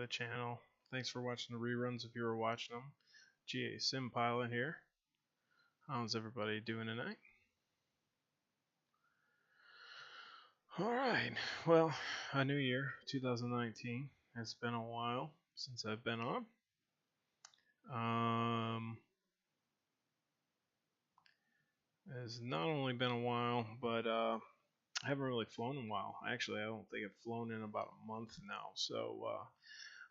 the channel. Thanks for watching the reruns if you were watching them. GA Sim Pilot here. How's everybody doing tonight? Alright, well, a new year, 2019. It's been a while since I've been on. It's not only been a while, but I haven't really flown in a while. Actually, I don't think I've flown in about a month now, so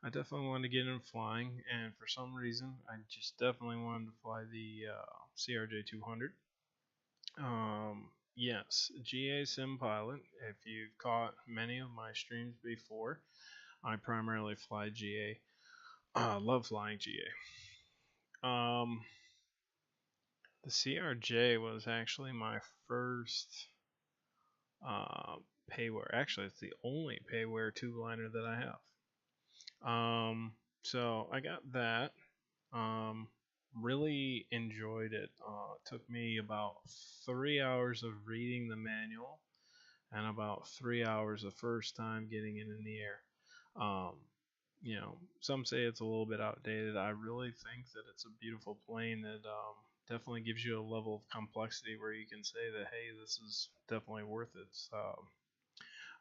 I definitely wanted to get in flying, and for some reason, I just definitely wanted to fly the CRJ200. Yes, GA Sim Pilot. If you've caught many of my streams before, I primarily fly GA. Love flying GA. The CRJ was actually my first payware. Actually, it's the only payware tube liner that I have. So I got that. Really enjoyed it. It took me about 3 hours of reading the manual and about 3 hours the first time getting it in the air. Some say it's a little bit outdated. I really think that it's a beautiful plane that definitely gives you a level of complexity where you can say that, hey, this is definitely worth its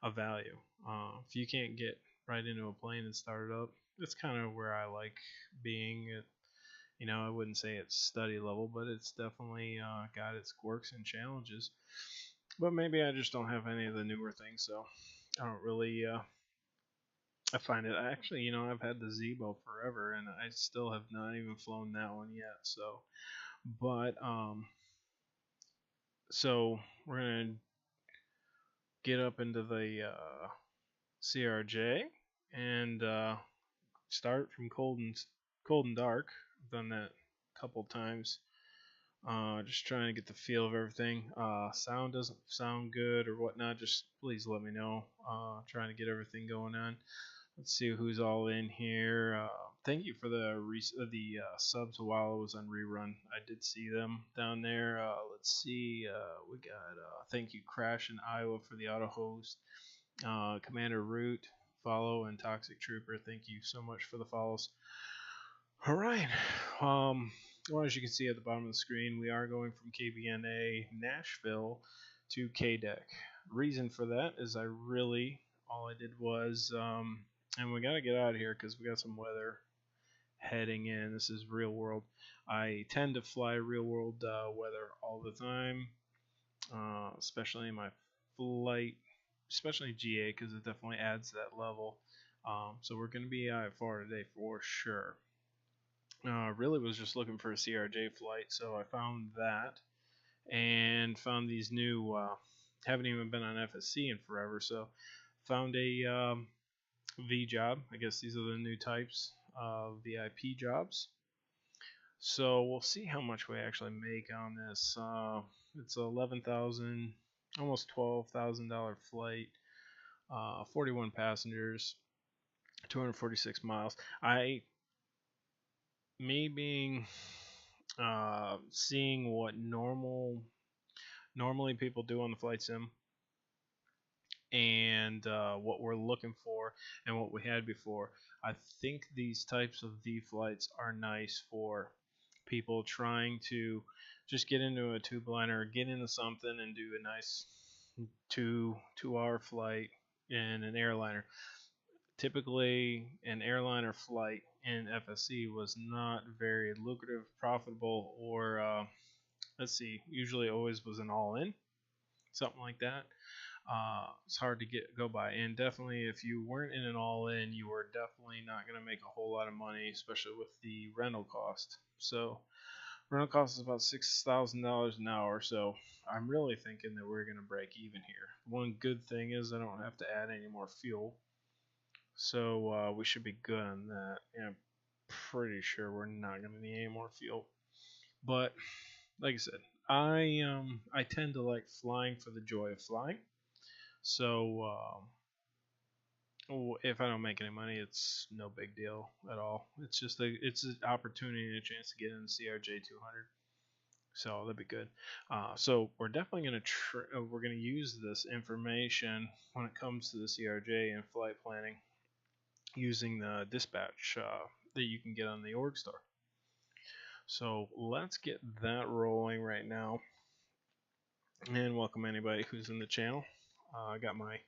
a value. If you can't get right into a plane and start it up, it's kind of where I like being. I wouldn't say it's study level, but it's definitely got its quirks and challenges. But maybe I just don't have any of the newer things, so I don't really. I find it actually, I've had the Zebo forever, and I still have not even flown that one yet. So we're gonna get up into the CRJ and start from cold and dark. I've done that a couple times. Just trying to get the feel of everything. Sound doesn't sound good or whatnot, just please let me know. Trying to get everything going on. Let's see who's all in here. Thank you for the subs while I was on rerun. I did see them down there. Let's see. We got thank you Crash in Iowa for the auto host. Commander Root, follow, and Toxic Trooper. Thank you so much for the follows. All right. Well, as you can see at the bottom of the screen, we are going from KBNA Nashville to KDEC. Reason for that is all I did was, and we got to get out of here because we got some weather heading in. This is real world. I tend to fly real world weather all the time, especially in my flight, especially GA, because it definitely adds that level. So we're going to be IFR today for sure. Really was just looking for a CRJ flight, so I found that and found these new. Haven't even been on FSE in forever, so found a V job. I guess these are the new types of VIP jobs. So we'll see how much we actually make on this. It's $11,000, almost $12,000 flight. 41 passengers, 246 miles. Me being seeing what normally people do on the flight sim and what we're looking for and what we had before, I think these types of V flights are nice for people trying to just get into a tube liner or get into something and do a nice two-hour flight in an airliner. Typically, an airliner flight in FSE was not very lucrative, profitable, or usually always was an all-in, something like that. It's hard to go by, and definitely if you weren't in an all-in, you were definitely not going to make a whole lot of money, especially with the rental cost. So rental cost is about $6,000 an hour, so I'm really thinking that we're going to break even here. One good thing is I don't have to add any more fuel. So we should be good on that. And I'm pretty sure we're not going to need any more fuel. But like I said, I tend to like flying for the joy of flying. So if I don't make any money, it's no big deal at all. It's just it's an opportunity and a chance to get in the CRJ200. So that'd be good. So we're definitely gonna use this information when it comes to the CRJ and flight planning. using the dispatch that you can get on the org store. So let's get that rolling right now, and welcome anybody who's in the channel. I got my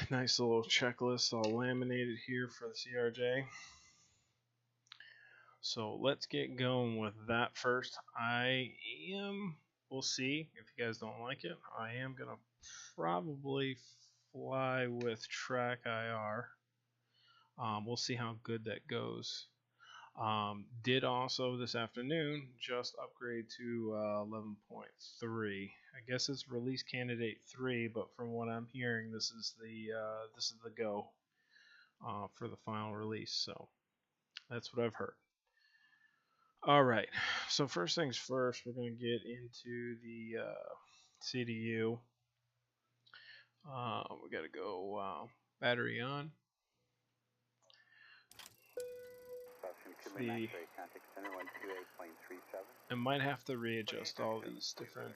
nice little checklist all laminated here for the CRJ. So let's get going with that first. We'll see if you guys don't like it. I am going to probably fly with track IR. We'll see how good that goes. Did also this afternoon just upgrade to 11.3. I guess it's release candidate 3, but from what I'm hearing, this is the go for the final release. So that's what I've heard. All right. So first things first, we're going to get into the CDU. We got to go battery on. I might have to readjust all these different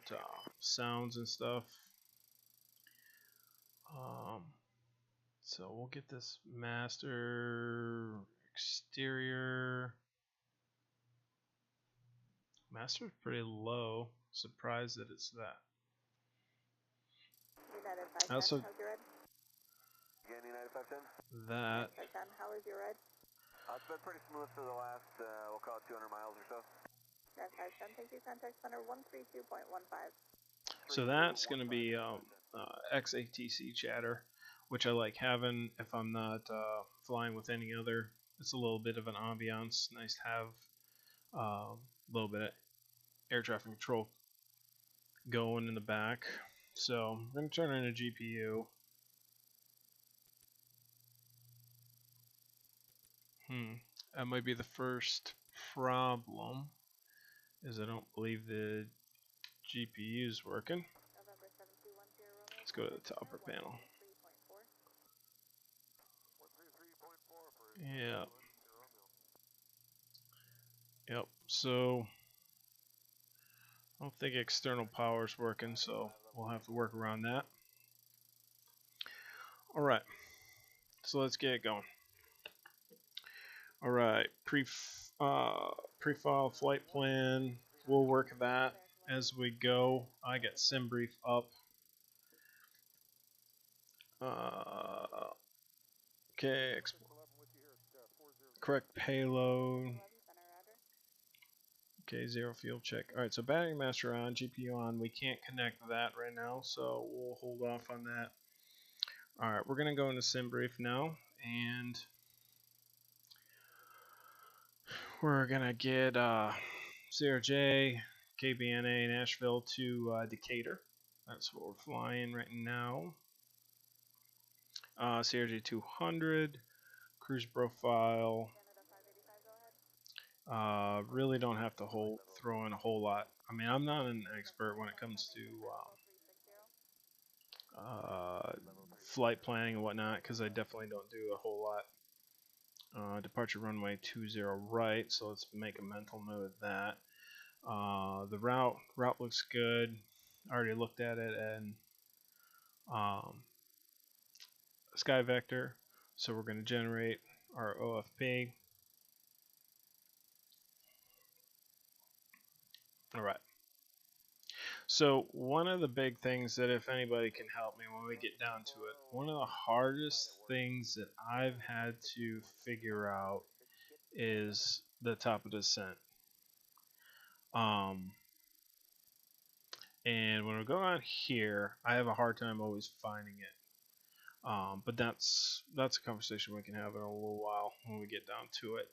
sounds and stuff. So we'll get this master exterior. Master's pretty low. Surprised that it's that. Also, that. How is your red? It's been pretty smooth for the last, we'll call it 200 miles or so. That's 510, thank you, contact center 132.15. So that's going to be XATC chatter, which I like having if I'm not flying with any other. It's a little bit of an ambiance. Nice to have a little bit of air traffic control going in the back. So I'm going to turn on a GPU. That might be the first problem, is I don't believe the GPU is working. Let's go to the topper panel. Yeah. Yep. So I don't think external power is working, so we'll have to work around that. All right. So let's get it going. All right. Pre-file flight plan. We'll work that as we go. I got SimBrief up. Okay. Correct payload. Okay, 0 fuel check. Alright, so battery master on, GPU on. We can't connect that right now, so we'll hold off on that. Alright, we're going to go into SimBrief now, and we're going to get CRJ, KBNA, Nashville to Decatur. That's what we're flying right now. CRJ200, cruise profile. Really don't have to throw in a whole lot. I mean, I'm not an expert when it comes to flight planning and whatnot, because I definitely don't do a whole lot. Departure runway 20 right, so let's make a mental note of that. The route looks good. I already looked at it, and sky vector. So we're going to generate our OFP. All right. So one of the big things that, if anybody can help me when we get down to it, one of the hardest things that I've had to figure out is the top of descent. And when we go out here, I have a hard time always finding it. But that's a conversation we can have in a little while when we get down to it.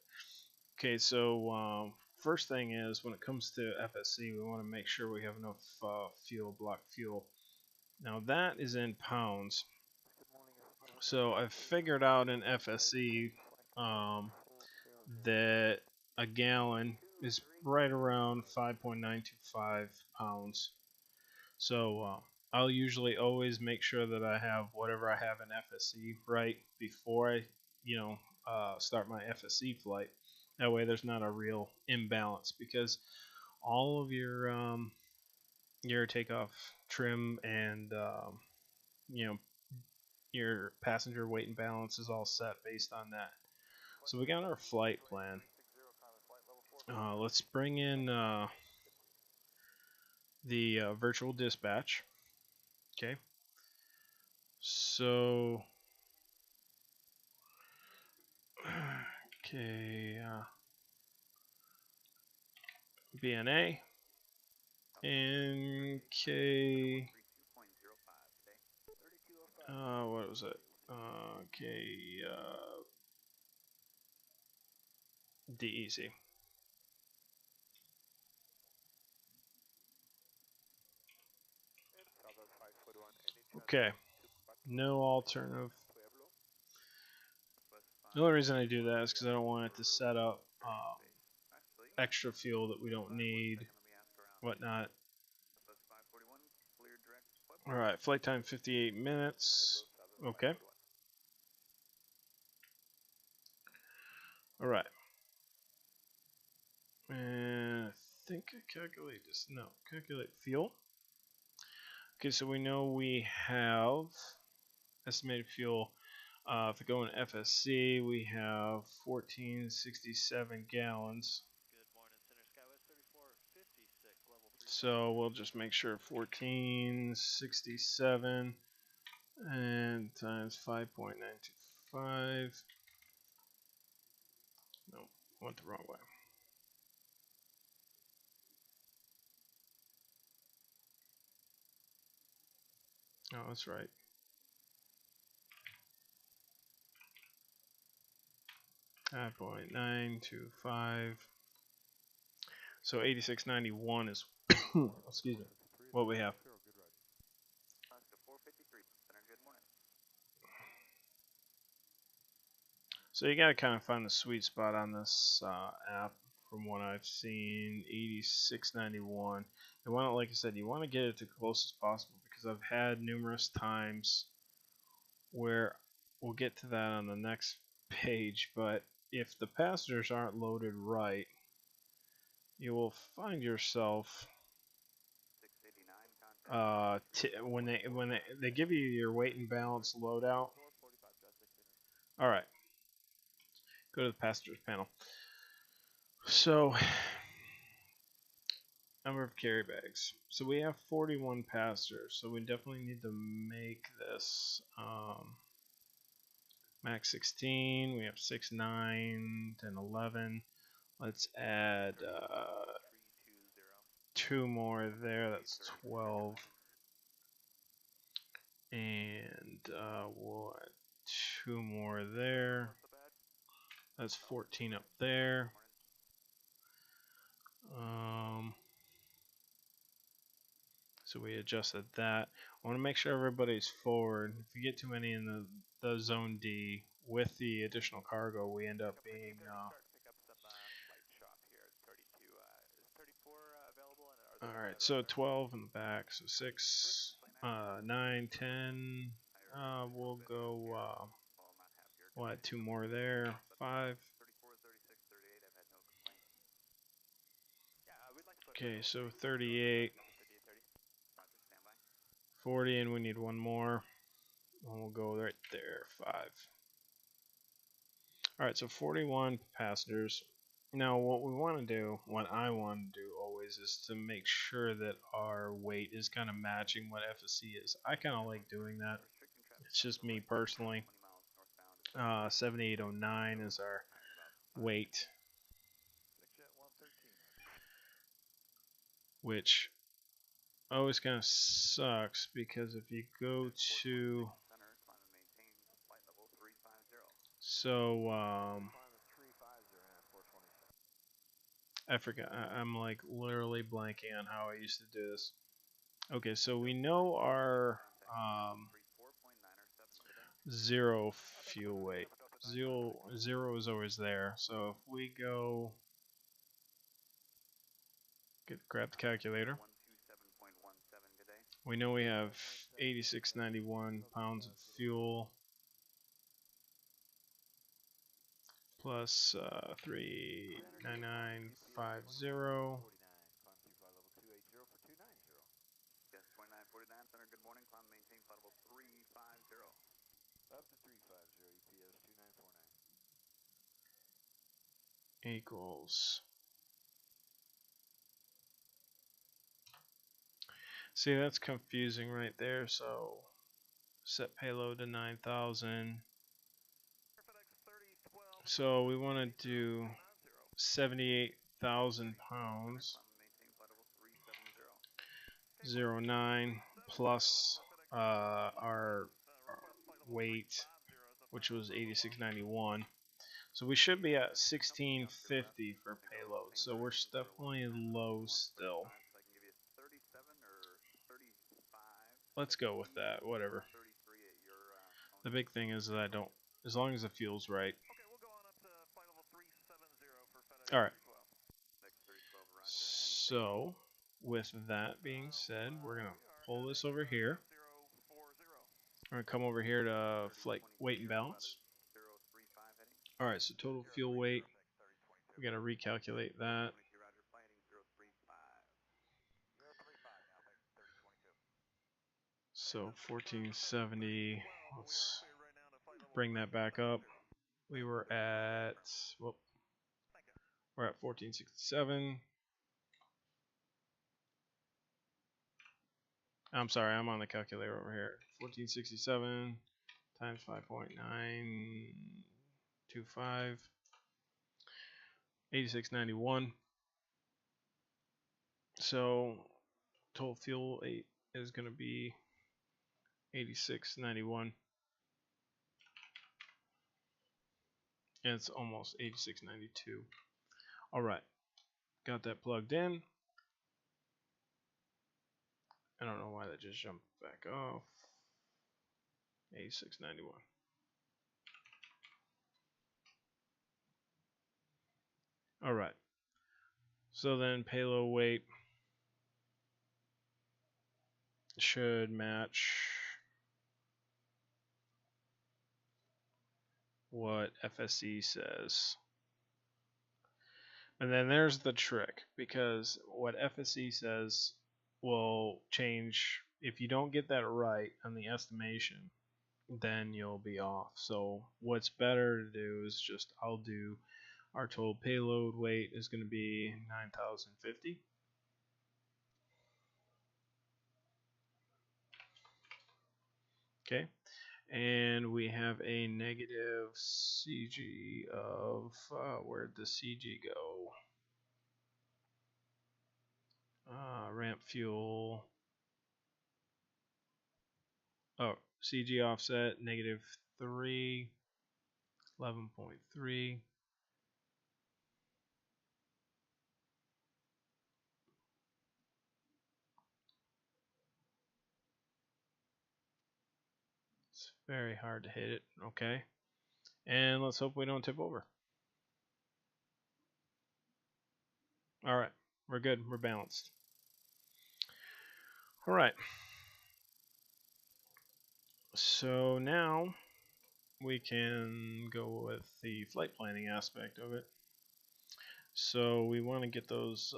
Okay, so first thing is, when it comes to FSE, we want to make sure we have enough block fuel. Now that is in pounds. So I've figured out in FSE that a gallon is right around 5.925 pounds. So I'll usually always make sure that I have whatever I have in FSE right before I, start my FSE flight. That way there's not a real imbalance, because all of your takeoff trim and your passenger weight and balance is all set based on that. So we got our flight plan. Let's bring in the virtual dispatch. Okay. So, okay, BNA, NK, what was it? Okay, DEC. Okay, no alternative. The only reason I do that is because I don't want it to set up extra fuel that we don't need, whatnot. All right, flight time 58 minutes. Okay. All right. And I think I calculate this. No, calculate fuel. Okay, so we know we have estimated fuel. If we go in FSE, we have 1467 gallons. So we'll just make sure 1467 and times 5.925. No, went the wrong way. Oh, that's right. .925. So 8691 is excuse me, what we have. So you got to kind of find the sweet spot on this app. From what I've seen, 8691. You want to, like I said, you want to get it to close as possible because I've had numerous times where we'll get to that on the next page. But if the passengers aren't loaded right, you will find yourself when they give you your weight and balance loadout. All right, go to the passengers panel. So, number of carry bags. So we have 41 passengers. So we definitely need to make this max 16. We have 6, 9, 10, 11. Let's add 2 more there. That's 12. And we'll add 2 more there. That's 14 up there. So we adjusted that. I want to make sure everybody's forward. If you get too many in the zone D with the additional cargo, we end up being alright, so 12 in the back, so 6, 9, 10, we'll go, we'll add 2 more there, 5. Okay, so 38, 40, and we need 1 more, and we'll go right there, 5. Alright, so 41 passengers. Now, what we want to do, what I want to do always, is to make sure that our weight is kind of matching what FSE is. I kind of like doing that. It's just me personally. 7809 is our weight, which always kind of sucks because if you go to I forgot. I'm like literally blanking on how I used to do this. Okay, so we know our zero fuel weight. Zero is always there. So if we go grab the calculator, we know we have 8691 pounds of fuel plus 39950. equals. See, that's confusing right there. So set payload to 9,000. So we want to do 78,000 pounds. 09 plus our weight, which was 8691. So we should be at 1650 for payload. So we're definitely low still. Let's go with that. Whatever. The big thing is that I don't, as long as the fuel's right. All right. So with that being said, we're gonna pull this over here. We're gonna come over here to flight weight and balance. All right. So total fuel weight. We gotta recalculate that. So 1470. Let's bring that back up. We were at, well, we're at 1467. I'm sorry, I'm on the calculator over here. 1467 times 5.925, 8691. So total fuel 8 is going to be 8691. And it's almost 8692. All right, got that plugged in. I don't know why that just jumped back off. 8691. All right. So then payload weight should match what FSE says. And then there's the trick, because what FSE says will change. If you don't get that right on the estimation, then you'll be off. So what's better to do is just, I'll do our total payload weight is going to be 9,050. Okay. And we have a negative CG of, where'd the CG go? Ramp fuel. Oh, CG offset, negative 3, 11.3. It's very hard to hit it. Okay. And let's hope we don't tip over. All right. We're good. We're balanced. All right. So now we can go with the flight planning aspect of it. So we want to get those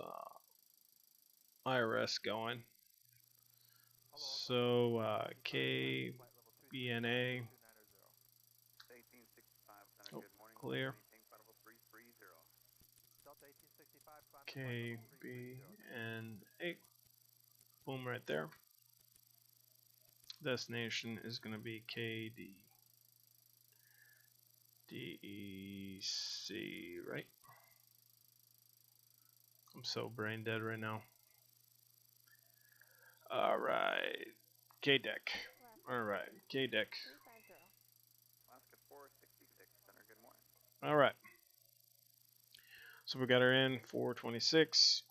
IRS going. So KBNA. Oh, clear. KBNA. Boom, right there. Destination is going to be KD. DEC, right? I'm so brain dead right now. All right, K-Deck. All right, K-Deck. All right. So we got her in 426.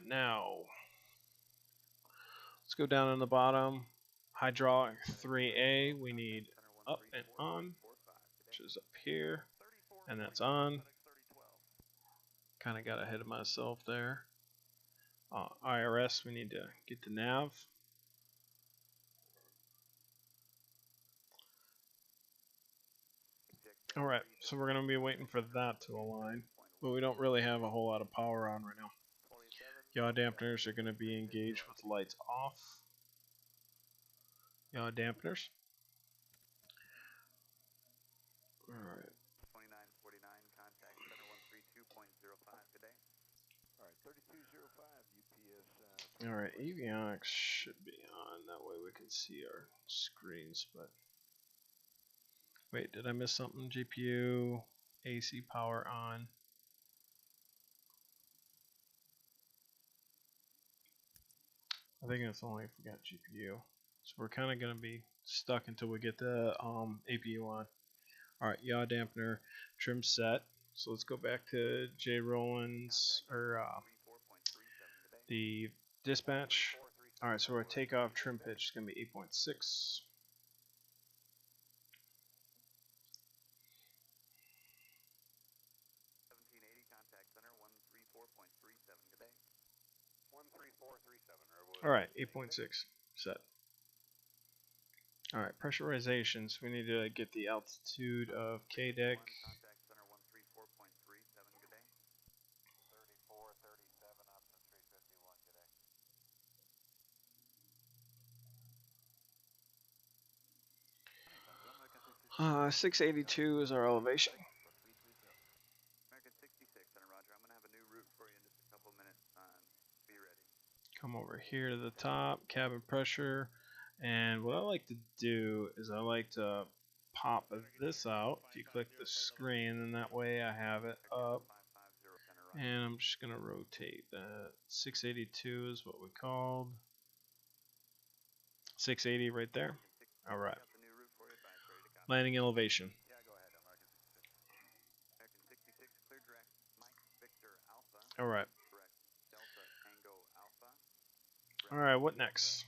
Now, let's go down on the bottom. Hydraulic 3A, we need up and on, which is up here, and that's on. Kind of got ahead of myself there. IRS, we need to get the nav. All right, so we're going to be waiting for that to align, but we don't really have a whole lot of power on right now. Yaw dampeners are going to be engaged with the lights off. Yaw dampeners. All right. Alright, avionics should be on. That way we can see our screens. But wait, did I miss something? GPU, AC power on. I think that's only if we got GPU. So we're kind of going to be stuck until we get the APU on. Alright, yaw dampener, trim set. So let's go back to J Rollins, or the dispatch. Alright, so our takeoff trim pitch is going to be 8.6. Alright, 8.6 set. Alright, pressurization. So we need to get the altitude of KDEC. 682 is our elevation. Come over here to the top, cabin pressure. And what I like to do is I like to pop this out. If you click the screen, and that way I have it up. And I'm just going to rotate that. 682 is what we called. 680 right there. Alright. Landing elevation. Alright. Alright, what next?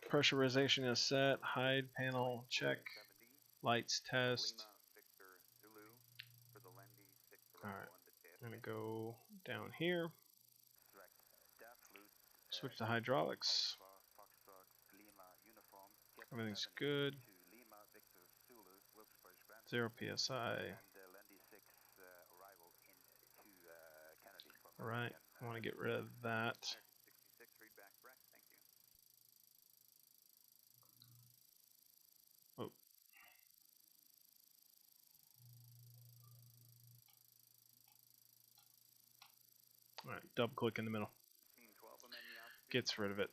Pressurization is set. Hide panel check. Lights test. Alright. I'm going to go down here. Switch to hydraulics. Everything's good. 0 PSI. Alright, I want to get rid of that. Oh. Alright, double click in the middle. Gets rid of it.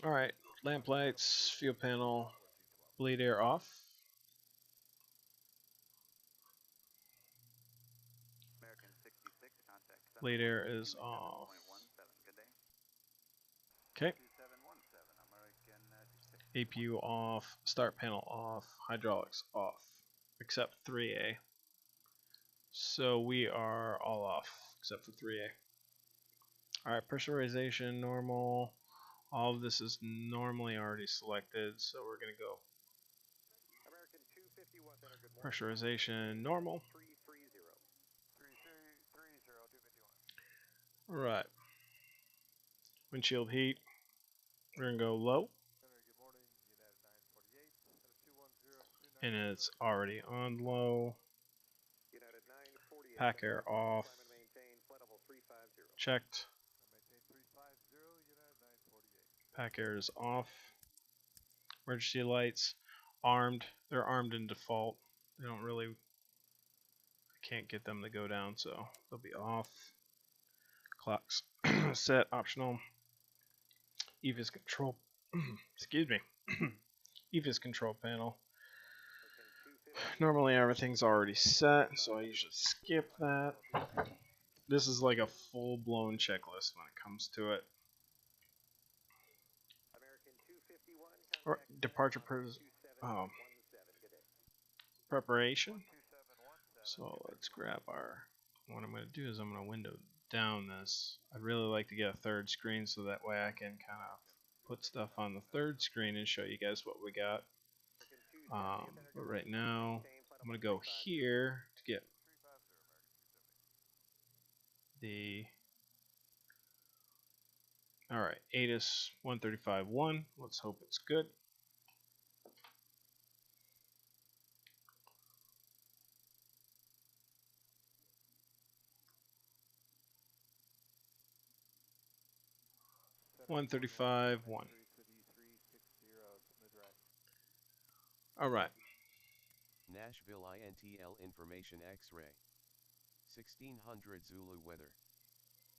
Alright, lamp lights, fuel panel, bleed air off. Bleed air is off. Okay. APU off, start panel off, hydraulics off, except 3A. So we are all off, except for 3A. Alright, pressurization, normal. All of this is normally already selected, so we're going to go pressurization, normal. Right. Windshield heat, we're going to go low. And it's already on low. Pack air off. Checked. Pack air is off. Emergency lights armed. They're armed in default. They don't really, I can't get them to go down, so they'll be off. Clocks set, optional. EVIS control, excuse me, EVIS control panel. Normally everything's already set, so I usually skip that. This is like a full-blown checklist when it comes to it. Or departure preparation. So let's grab our, what I'm going to do is I'm going to window down this. I'd really like to get a third screen so that way I can kind of put stuff on the third screen and show you guys what we got. But right now I'm going to go here to get the, alright, ATIS 135.1. Let's hope it's good. One 135.1. Alright. Nashville INTL information X-ray. 1600 Zulu weather.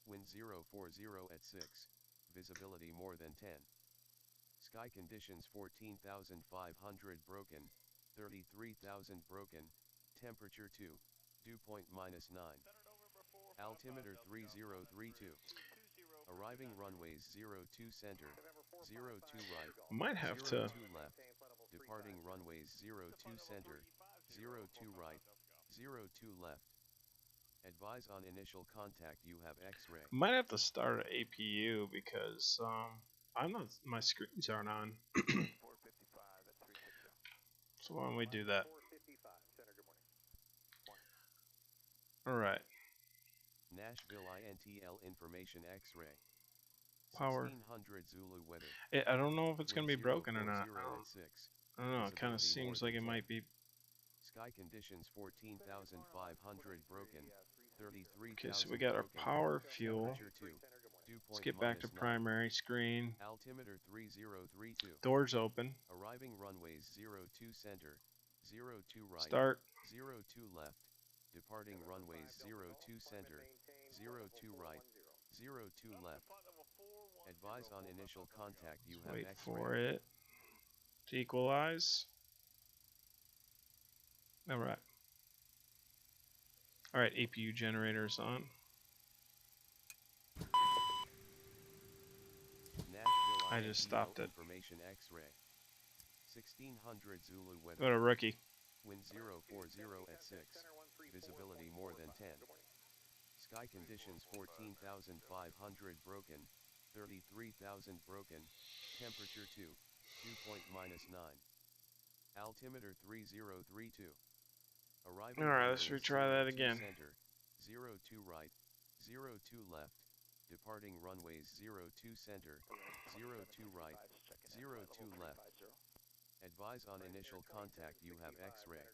Wind 040 at 6, visibility more than 10. Sky conditions 14,500 broken, 33,000 broken, temperature 2, dew point -9. Altimeter 3032. Arriving runways 02 center, 02 right, Might have 02 to. left. Departing runways 02 center, 02 right, 02 left. Advise on initial contact you have X-ray. Might have to start an APU because I'm not. My screens aren't on. 455 at 360. So why don't we do that? 455, Center, good morning. All right. Nashville INTL information X-ray. Power. 1600 Zulu weather. I don't know if it's gonna be Wind broken or not. 040 at 6. I don't know. It kind of Visibility seems more like it than might 10. be. Sky conditions 14,500 broken, 33,000 Okay, so we got our broken. power fuel. Temperature 2, dew Let's point get back to -9. primary screen. Altimeter 3032. Doors open. Arriving runways 02 center, 02 right, Start. 02 left. Departing runways 02 center, 02 right, 02 left. Advise on initial contact you have Wait X-ray. for it to equalize. All right. All right, APU generators on. Nashville I just INTL stopped it. Information X-ray. 1600 Zulu What weather. a rookie. Wind 040 at 6. Visibility more than 10. Sky conditions 14,500 broken, 33,000 broken. Temperature 2, dew point -9. Altimeter 3032. Arriving All right, let's runways retry that 02 again. Center, 02 right, 02 left. Departing runways 02 center, 02 right, 02 left. Advise on initial contact you have X-ray.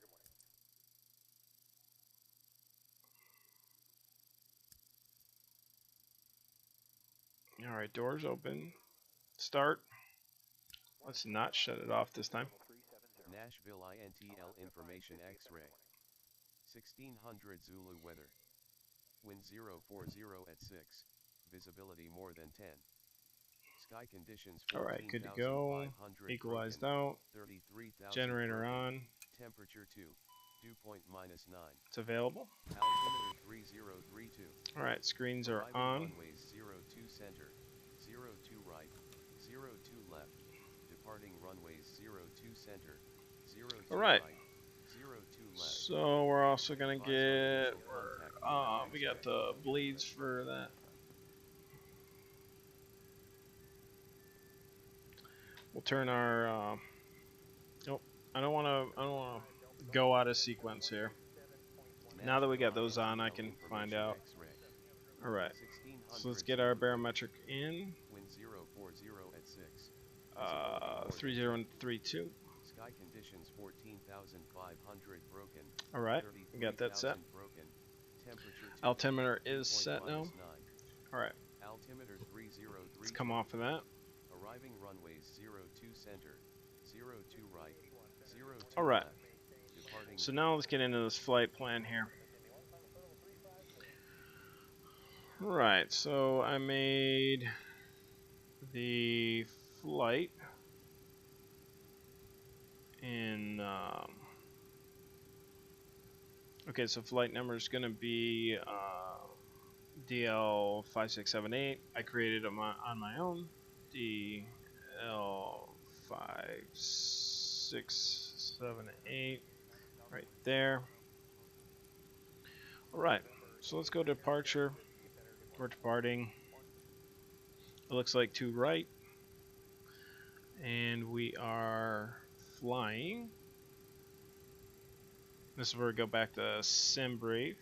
All right, doors open. Start. Let's not shut it off this time. Nashville INTL information X-ray. 1600 Zulu weather. Wind 040 at 6. Visibility more than 10. Sky conditions All right, good to go. 14,500 Equalized broken, out. 33,000 Generator broken. on. Temperature 2, dew point -9. It's available. Altimeter 3032. All right, screens are Arriving on. runways 02 center, 02 right, 02 left. Departing runways 02 center, 02 All right. right, 02 left. So we're also gonna Advise on get. initial contact you have We got X-ray. the bleeds for that. We'll turn our. Oh, I don't want to go out of sequence here. Now that we got those on, I can find out. All right. So let's get our barometric in. Wind 040 at 6. 3032. Sky conditions 14,500 broken. All right, we got that set. 33,000 broken. Temperature 2, Altimeter is dew point set now. -9. All right, Altimeter 3032. let's come off of that. Arriving runways 02 center, 02 right, 02 All right. left. Departing So now let's get into this flight plan here. All right, so I made the flight in. Okay, so flight number is going to be DL5678. I created them on my own. DL5678 right there. All right, so let's go to departure. We're departing. It looks like to right, and we are flying. This is where we go back to sim brief.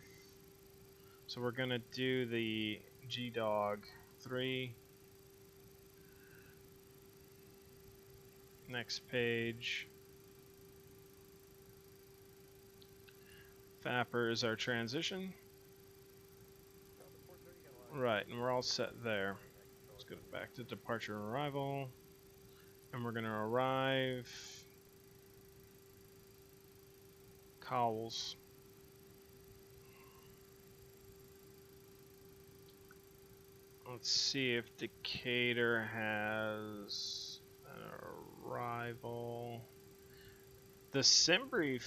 So we're gonna do the GDOG 3. Next page. FAPR is our transition. Right, and we're all set there. Let's go back to departure and arrival. And we're gonna arrive Cowles. Let's see if Decatur has an arrival. The Simbrief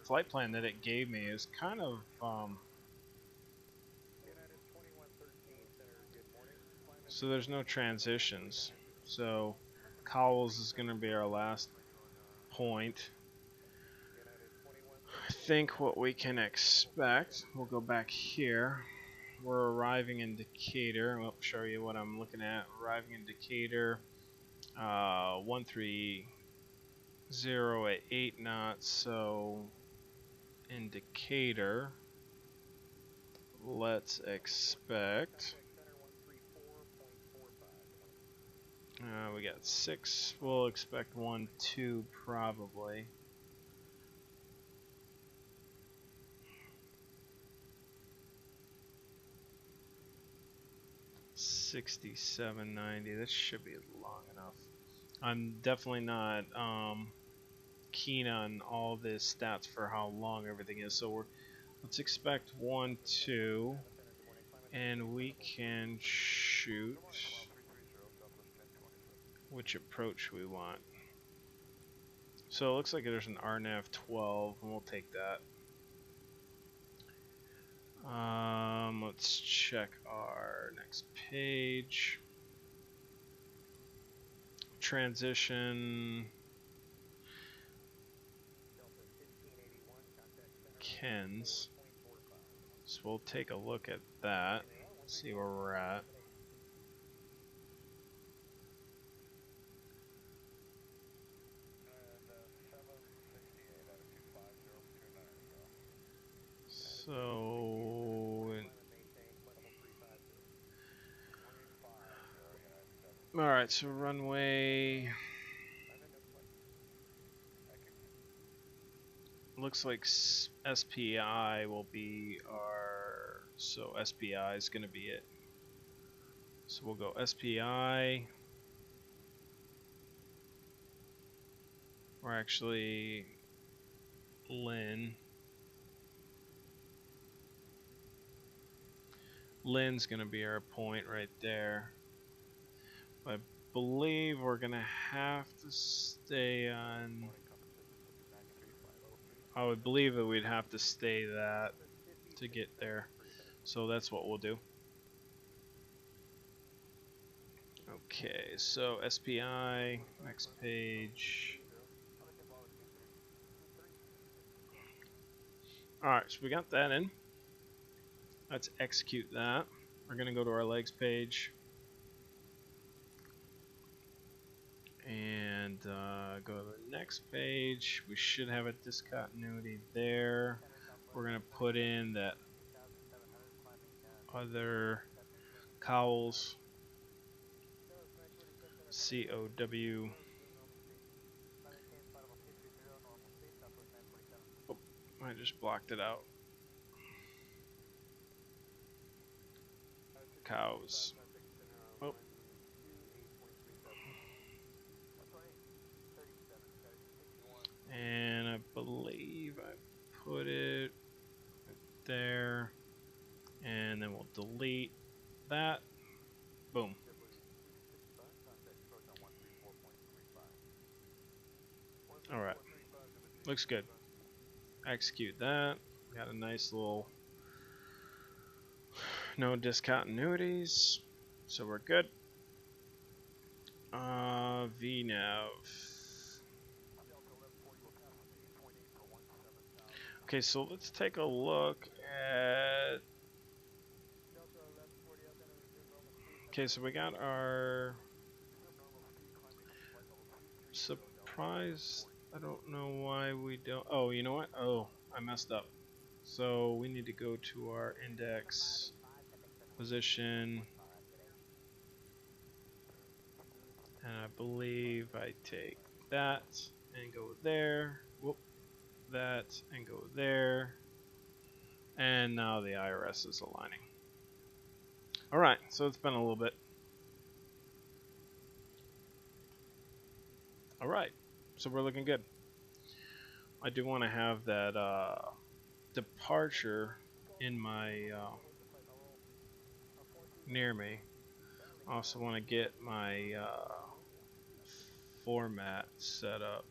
flight plan that it gave me is kind of so there's no transitions. So Cowles is going to be our last point. I think what we can expect, we'll go back here. We're arriving in Decatur. I'll show you what I'm looking at. Arriving in Decatur, 130 at 8 knots. So in Decatur, let's expect. We got 6. We'll expect 1, 2 probably. $67.90. This should be long enough. I'm definitely not keen on all the stats for how long everything is. So let's expect 1, 2, and we can shoot which approach we want. So it looks like there's an RNAV 12, and we'll take that. Let's check our next page. Transition. Ken's. So we'll take a look at that, see where we're at. So, alright, so runway, looks like SPI will be our, so SPI is going to be it. So we'll go SPI. Or actually, Lynn. Lynn's going to be our point right there. I believe we're going to have to stay on... I would believe that we'd have to stay that to get there. So that's what we'll do. Okay, so SPI, next page. Alright, so we got that in. Let's execute that. We're going to go to our legs page. And go to the next page. We should have a discontinuity there. We're going to put in that other Cowles COW. Oh, I just blocked it out. Cows. Oh. And I believe I put it there. And then we'll delete that. Boom. Alright. Looks good. Execute that. Got a nice little no discontinuities. So we're good. VNav. Okay, so let's take a look at... Okay, so we got our... Surprise. I don't know why we don't... Oh, you know what? Oh, I messed up. So we need to go to our index position. And I believe I take that and go there. Whoop. That and go there. And now the IRS is aligning. Alright, so it's been a little bit. Alright, so we're looking good. I do want to have that departure in my near me. I also want to get my format set up.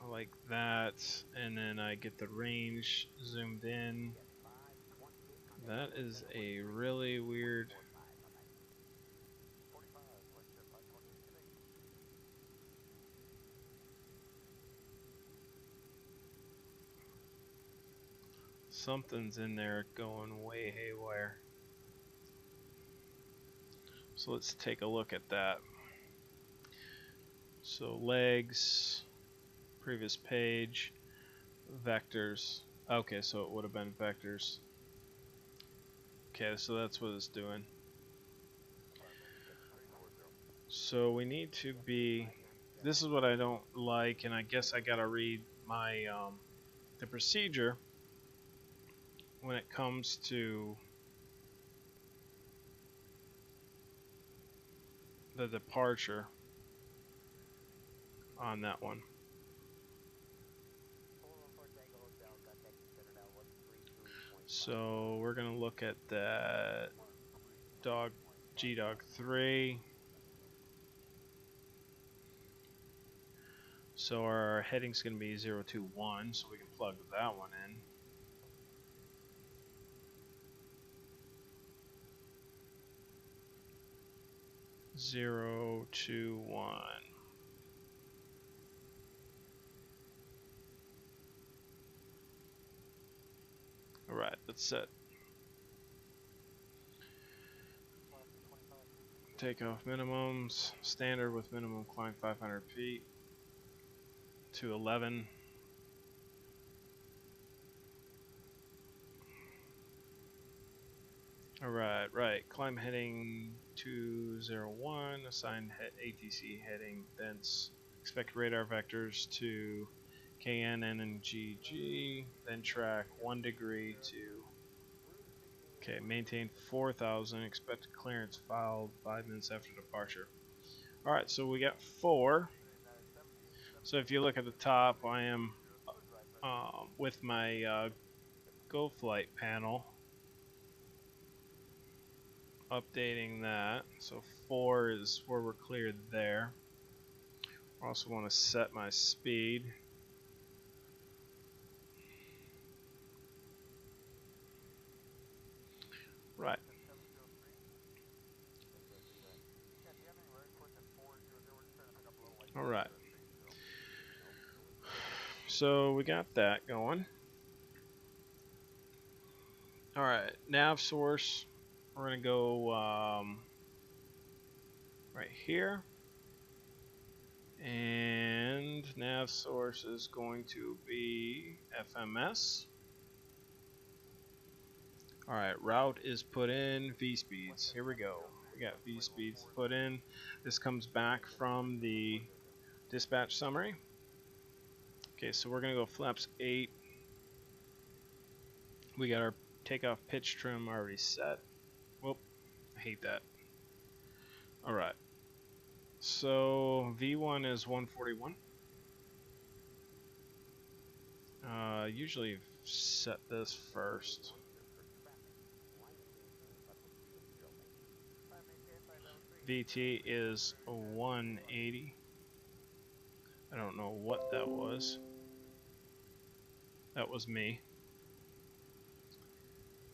I like that, and then I get the range zoomed in. That is a really weird. Something's in there going way haywire. So let's take a look at that. So legs, previous page, vectors. Okay, so it would have been vectors. Okay, so that's what it's doing. So we need to be, this is what I don't like, and I guess I gotta read my the procedure when it comes to the departure on that one. So we're gonna look at that G-Dog 3. So our heading's gonna be 021, so we can plug that one in. Zero, 2, 1. Alright, that's set. Takeoff minimums, standard with minimum climb 500 feet to 11. Alright, right. Climb heading 201, assign ATC heading, thence expect radar vectors to KN, N, and GG, then track 1 degree to, okay, maintain 4,000, expect clearance filed 5 minutes after departure. Alright, so we got 4. So if you look at the top, I am with my Go Flight panel, updating that. So 4 is where we're cleared there. I also want to set my speed. Right. Alright. So we got that going. Alright, nav source. We're going to go right here. And nav source is going to be FMS. Alright, route is put in, V-speeds. Here we go. We got V-speeds put in. This comes back from the dispatch summary. Okay, so we're going to go flaps 8. We got our takeoff pitch trim already set. Whoop, I hate that. Alright. So V1 is 141. Usually set this first. VT is 180. I don't know what that was. That was me.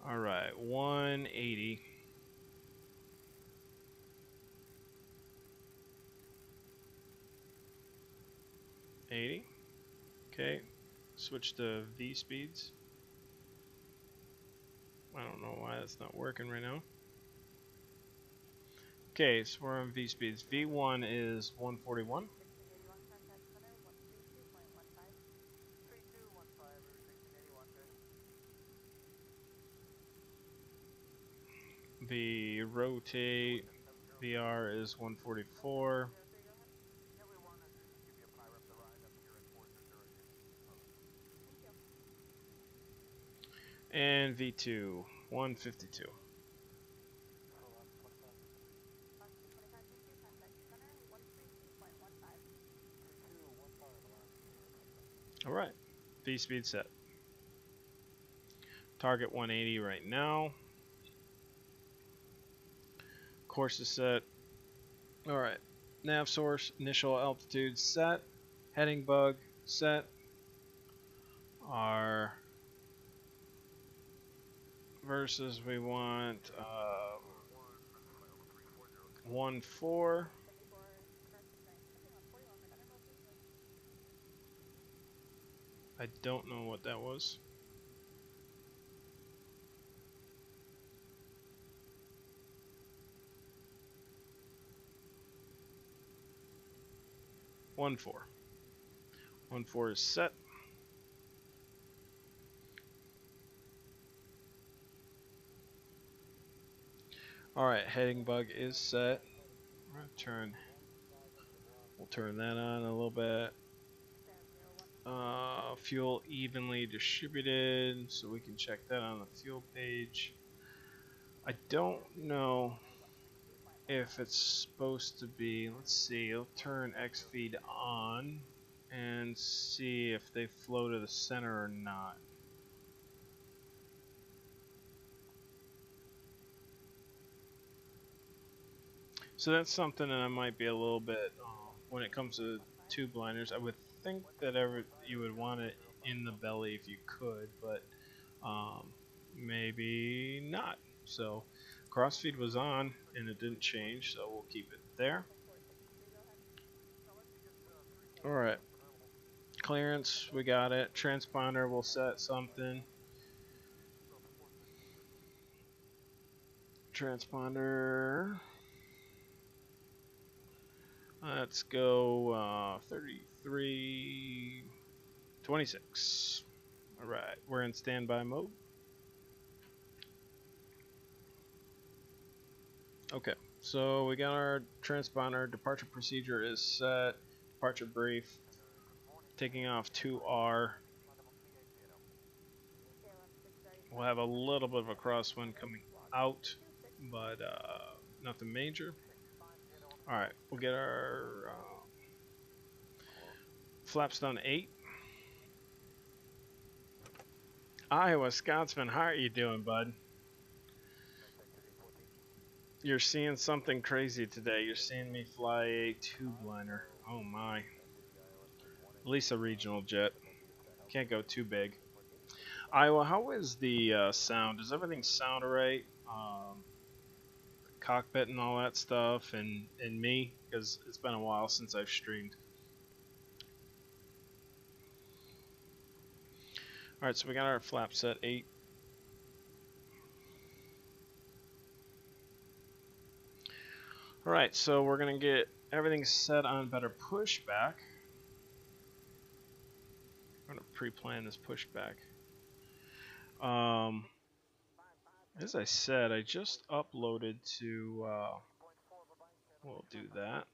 Alright, 180. 80. Okay, switch to V speeds. I don't know why that's not working right now. Okay, so we're on V speeds. V1 is 141. The rotate VR is 144. And V2 152. Alright, V speed set. Target 180 right now. Course is set. Alright. Nav source, initial altitude set. Heading bug set. Our versus we want 1-4. I don't know what that was. One four. 1-4 is set. Alright, heading bug is set. We'll turn that on a little bit. Fuel evenly distributed, so we can check that on the fuel page. I don't know if it's supposed to be. Let's see. I'll turn X feed on and see if they flow to the center or not. So that's something that I might be a little bit when it comes to tube liners. I would think that you would want it in the belly if you could, but maybe not. So crossfeed was on and it didn't change, so we'll keep it there. Alright. Clearance, we got it. Transponder, we'll set something. Transponder. Let's go 3326. Alright, we're in standby mode. Okay, so we got our transponder. Departure procedure is set. Departure brief. Taking off 2R. We'll have a little bit of a crosswind coming out, but nothing major. Alright, we'll get our flaps down to 8. Iowa Scotsman, how are you doing, bud? You're seeing something crazy today. You're seeing me fly a tube liner. Oh my. At least a regional jet. Can't go too big. Iowa, how is the sound? Does everything sound alright? Cockpit and all that stuff, and me, because it's been a while since I've streamed. Alright, so we got our flap set 8. Alright, so we're going to get everything set on better pushback. I'm going to pre-plan this pushback. As I said, I just uploaded to, we'll do that.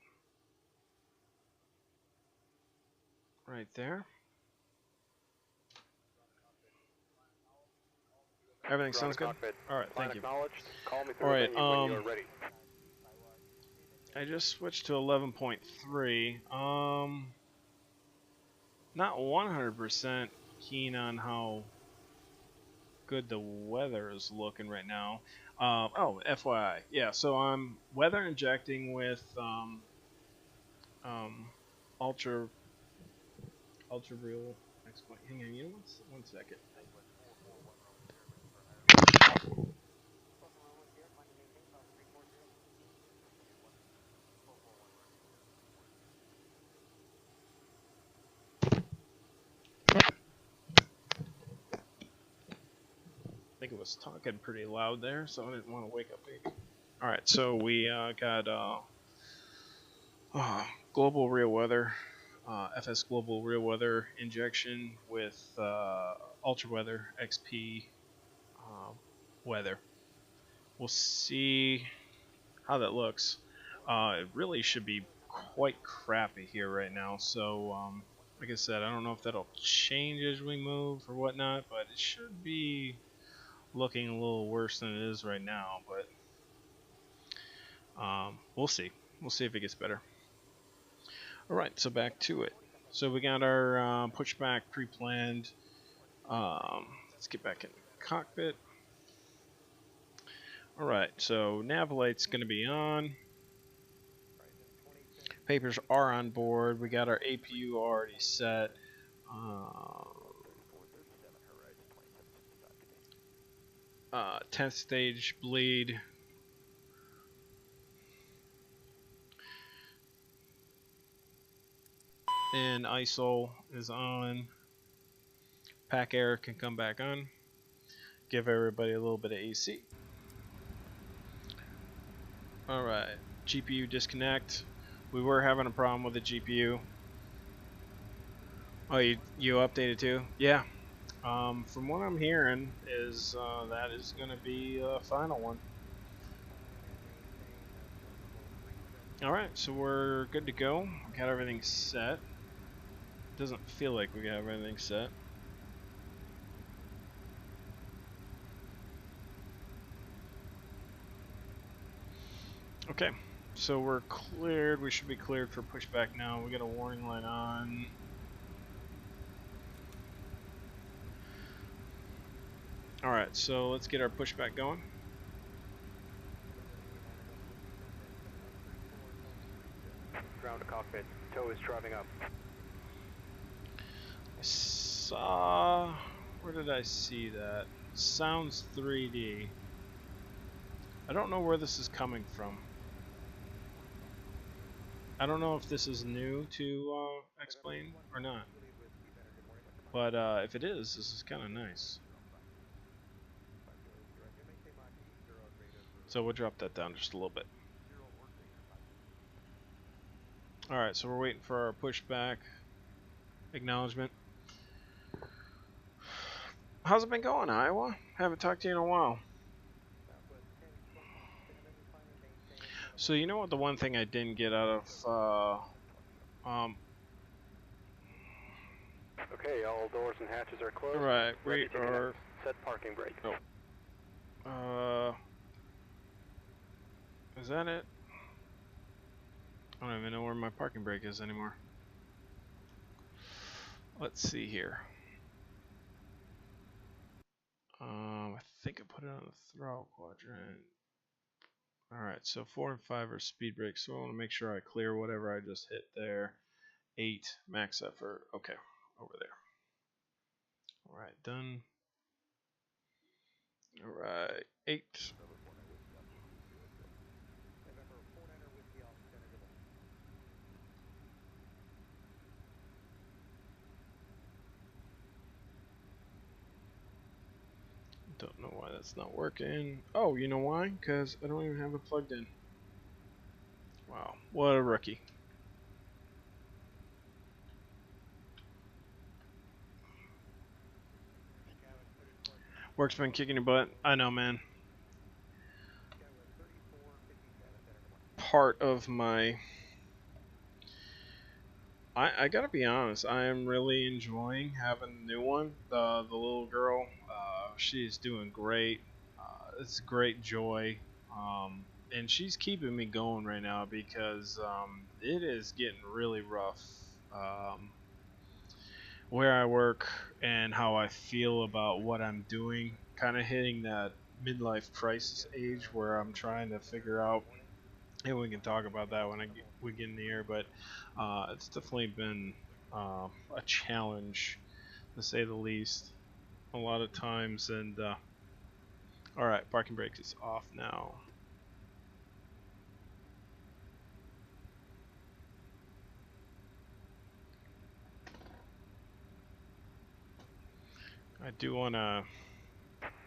Right there. Everything sounds good? Alright, thank you. Alright, I just switched to 11.3. Not 100% keen on how good the weather is looking right now. Oh, FYI, yeah. So I'm weather injecting with ultra real. Hang on, you know what? 1 second. I think it was talking pretty loud there, so I didn't want to wake up baby. Alright, so we got global real weather, FS global real weather injection with ultra weather XP weather. We'll see how that looks. It really should be quite crappy here right now, so like I said, I don't know if that'll change as we move or whatnot, but it should be looking a little worse than it is right now, but we'll see. We'll see if it gets better. Alright, so back to it. So we got our pushback pre-planned. Let's get back in the cockpit. Alright, so nav light's going to be on. Papers are on board. We got our APU already set. 10th stage bleed. And ISOL is on. Pack air can come back on. Give everybody a little bit of AC. Alright, GPU disconnect. We were having a problem with the GPU. Oh, you updated too? Yeah. From what I'm hearing is that is going to be the final one. Alright, so we're good to go. We got everything set. Doesn't feel like we got everything set. Okay, so we're cleared. We should be cleared for pushback now. We got a warning light on. Alright, so let's get our pushback going. Ground to cockpit. Tow is driving up. I saw... Where did I see that? Sounds 3D. I don't know where this is coming from. I don't know if this is new to explain or not. But if it is, this is kind of nice. So we'll drop that down just a little bit. Alright, so we're waiting for our pushback acknowledgement. How's it been going, Iowa? Haven't talked to you in a while. So you know what, the one thing I didn't get out of okay, all doors and hatches are closed. right, Ready we to are connect. Set parking brake. is that it? I don't even know where my parking brake is anymore. Let's see here. I think I put it on the throttle quadrant. Alright, so 4 and 5 are speed brakes, so I want to make sure I clear whatever I just hit there. 8, max effort. Okay, over there. Alright, done. Alright, 8. Don't know why that's not working. Oh, you know why? Because I don't even have it plugged in. Wow, what a rookie. Work's been kicking your butt. I know, man. Part of my... I gotta be honest, I am really enjoying having the new one. The little girl, she's doing great. It's great joy. And she's keeping me going right now because it is getting really rough. Where I work and how I feel about what I'm doing, kind of hitting that midlife crisis age where I'm trying to figure out, and we can talk about that when we get in the air, but it's definitely been a challenge, to say the least, a lot of times. And alright, parking brake is off now. I do want to...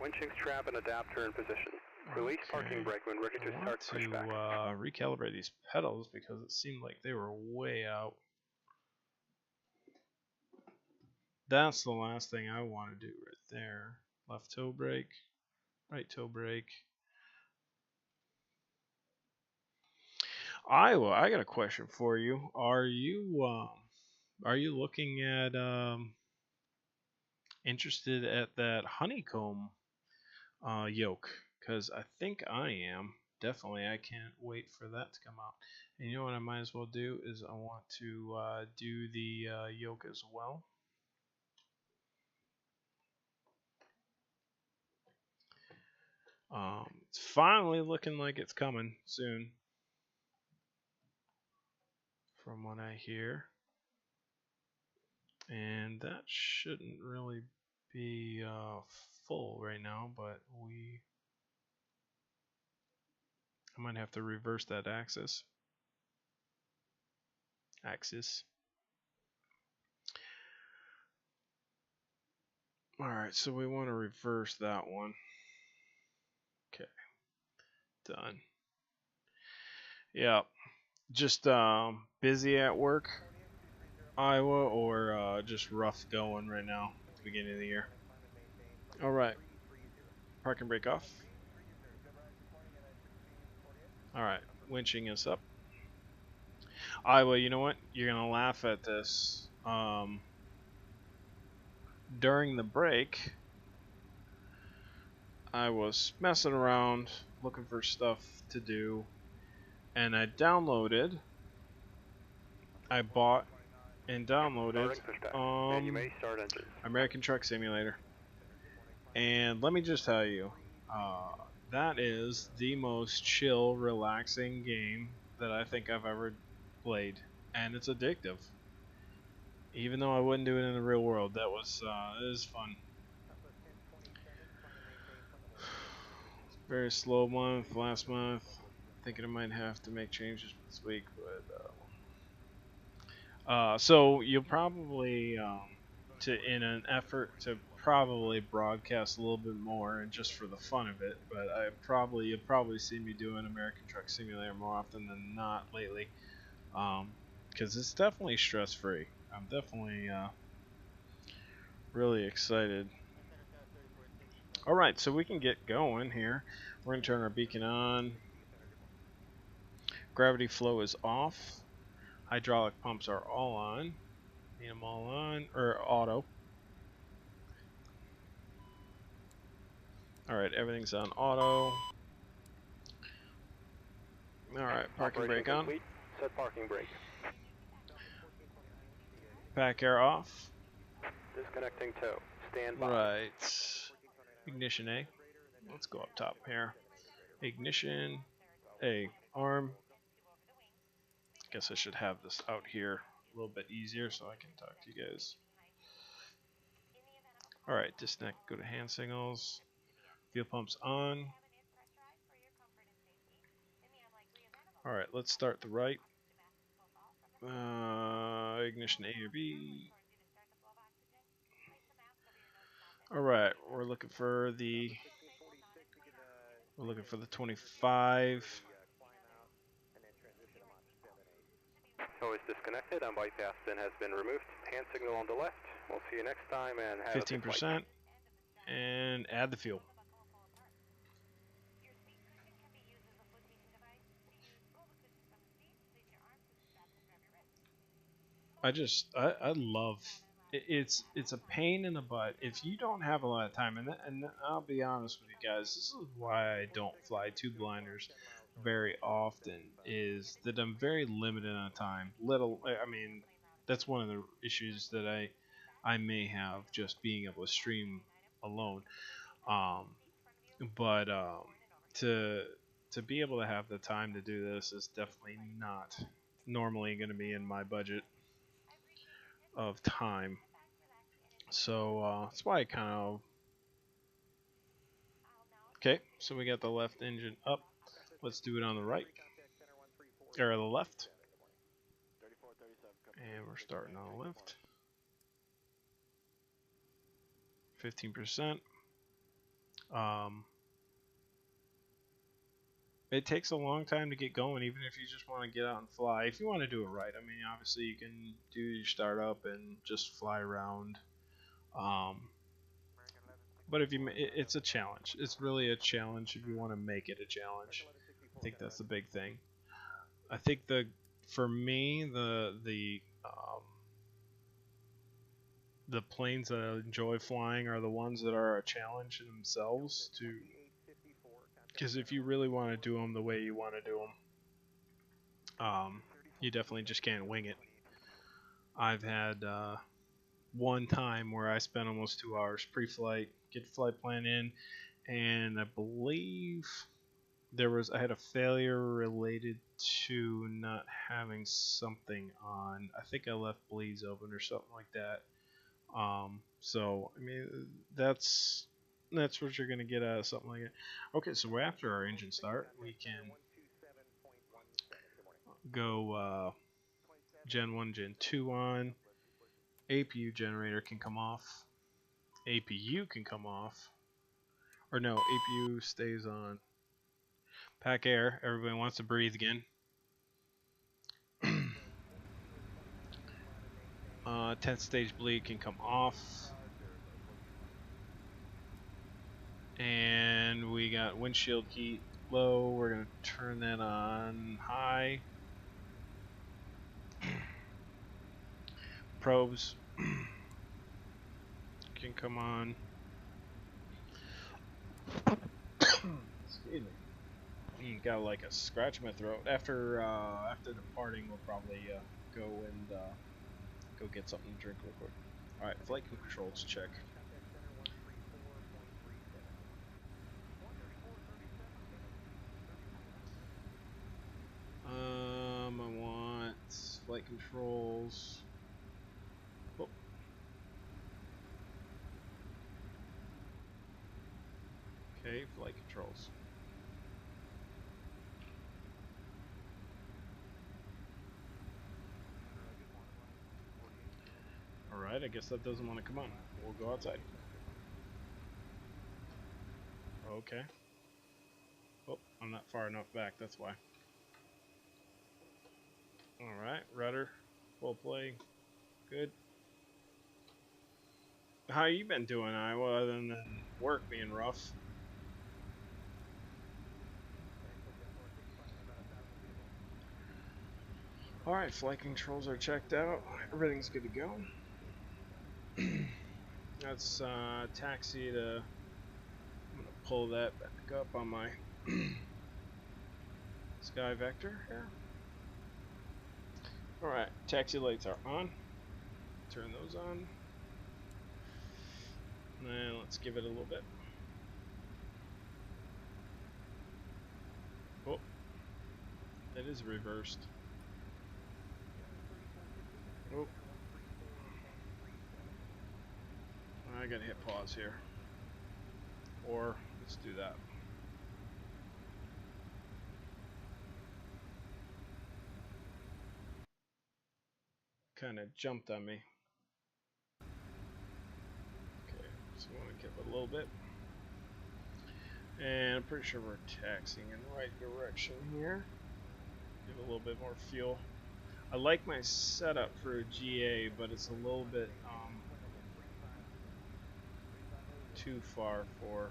Winching strap and adapter in position. Release parking brake when ready to start pushback. Recalibrate these pedals because it seemed like they were way out. That's the last thing I want to do right there. Left toe brake, right toe brake. Iowa, I got a question for you. Are you looking at interested at that honeycomb yoke? Because I think I am. Definitely, I can't wait for that to come out. And you know what I might as well do is I want to do the yoke as well. It's finally looking like it's coming soon, from what I hear. And that shouldn't really be full right now, but I might have to reverse that axis. Alright, so we want to reverse that one. Okay, done. Yeah, just busy at work, Iowa, or just rough going right now at the beginning of the year. Alright, park and brake off. Alright, winching us up. Iowa, you know what? You're going to laugh at this. During the break, I was messing around looking for stuff to do, and I bought and downloaded American Truck Simulator. And let me just tell you, that is the most chill, relaxing game that I think I've ever played, and it's addictive. Even though I wouldn't do it in the real world, it is fun. Very slow month last month. Thinking I might have to make changes this week, but so you'll probably in an effort to probably broadcast a little bit more and just for the fun of it, but you'll probably see me doing American Truck Simulator more often than not lately, because it's definitely stress free. I'm definitely really excited. Alright, so we can get going here. We're going to turn our beacon on. Gravity flow is off. Hydraulic pumps are all on. Need them all on, or auto. Alright, everything's on auto. Alright, parking brake on. Set parking brake. Pack air off. Disconnecting tow. Stand by. Right. Ignition A. Let's go up top here. Ignition A. Arm. Guess I should have this out here a little bit easier so I can talk to you guys. Alright, disconnect, go to hand signals. Fuel pumps on. Alright, let's start the right. Ignition A or B. Alright, we're looking for the 25. Tow is disconnected and bypass pin has been removed. Hand signal on the left. We'll see you next time and have 15%. And add the fuel. I love it's a pain in the butt if you don't have a lot of time, and I'll be honest with you guys, this is why I don't fly two blinders very often, is that I'm very limited on time. I mean, that's one of the issues that I may have, just being able to stream alone, but to be able to have the time to do this is definitely not normally going to be in my budget of time. So that's why I kind of... Okay, so we got the left engine up. Let's do it on the right. Or the left. And we're starting on the left. 15%. It takes a long time to get going, even if you just want to get out and fly. If you want to do it right, I mean, obviously you can do your startup and just fly around. But if it's a challenge. It's really a challenge if you want to make it a challenge. I think that's the big thing. I think for me the planes that I enjoy flying are the ones that are a challenge in themselves, because if you really want to do them the way you want to do them, you definitely just can't wing it. I've had one time where I spent almost 2 hours pre-flight, get the flight plan in, and I believe I had a failure related to not having something on. I think I left bleeds open or something like that. So I mean that's what you're gonna get out of something like that. Okay, so after our engine start, we can go Gen 1, Gen 2 on. APU generator can come off. APU can come off. Or no, APU stays on. Pack air. Everybody wants to breathe again. 10th stage bleed can come off. And we got windshield heat low. We're going to turn that on high. Probes can come on. Excuse me. Got like a scratch in my throat. After departing, we'll probably go and go get something to drink real quick. All right, flight controls check. I want flight controls. Oh. Okay, flight controls. Alright, I guess that doesn't want to come on. We'll go outside. Okay. Oh, I'm not far enough back, that's why. Alright, rudder, full play, good. How you been doing, Iowa, other than work being rough? Alright, flight controls are checked out. Everything's good to go. That's taxi to... I'm going to pull that back up on my Sky Vector here. Alright, taxi lights are on. Turn those on. And let's give it a little bit. Oh, it is reversed. Oh, I gotta hit pause here. Or let's do that. Kind of jumped on me. Okay, so I want to give it a little bit. And I'm pretty sure we're taxiing in the right direction here. Give it a little bit more fuel. I like my setup for a GA, but it's a little bit too far for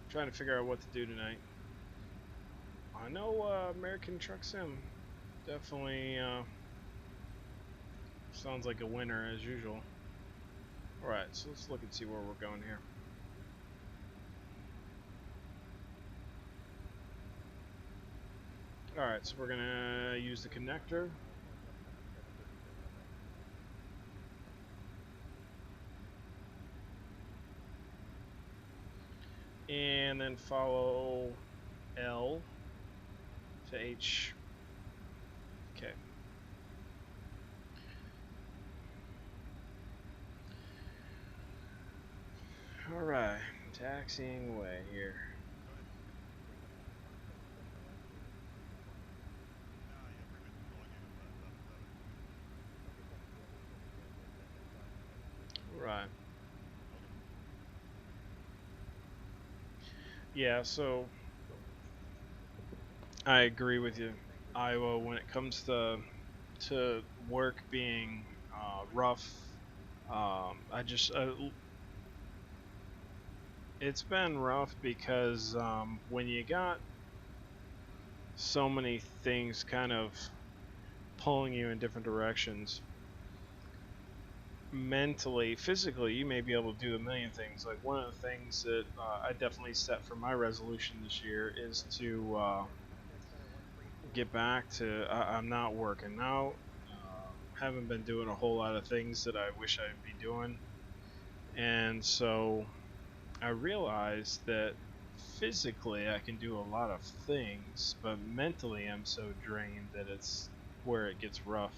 trying to figure out what to do tonight. I know American Truck Sim definitely sounds like a winner as usual. Alright, so let's look and see where we're going here. Alright, so we're gonna use the connector. And then follow L to H. Okay. Alright, taxiing away here. Right. Yeah, so I agree with you, Iowa, when it comes to work being rough. It's been rough because when you got so many things kind of pulling you in different directions, mentally, physically, you may be able to do a million things. Like one of the things that I definitely set for my resolution this year is to get back to I'm not working out. Haven't been doing a whole lot of things that I wish I'd be doing. And so I realized that physically I can do a lot of things, but mentally I'm so drained that it's where it gets rough.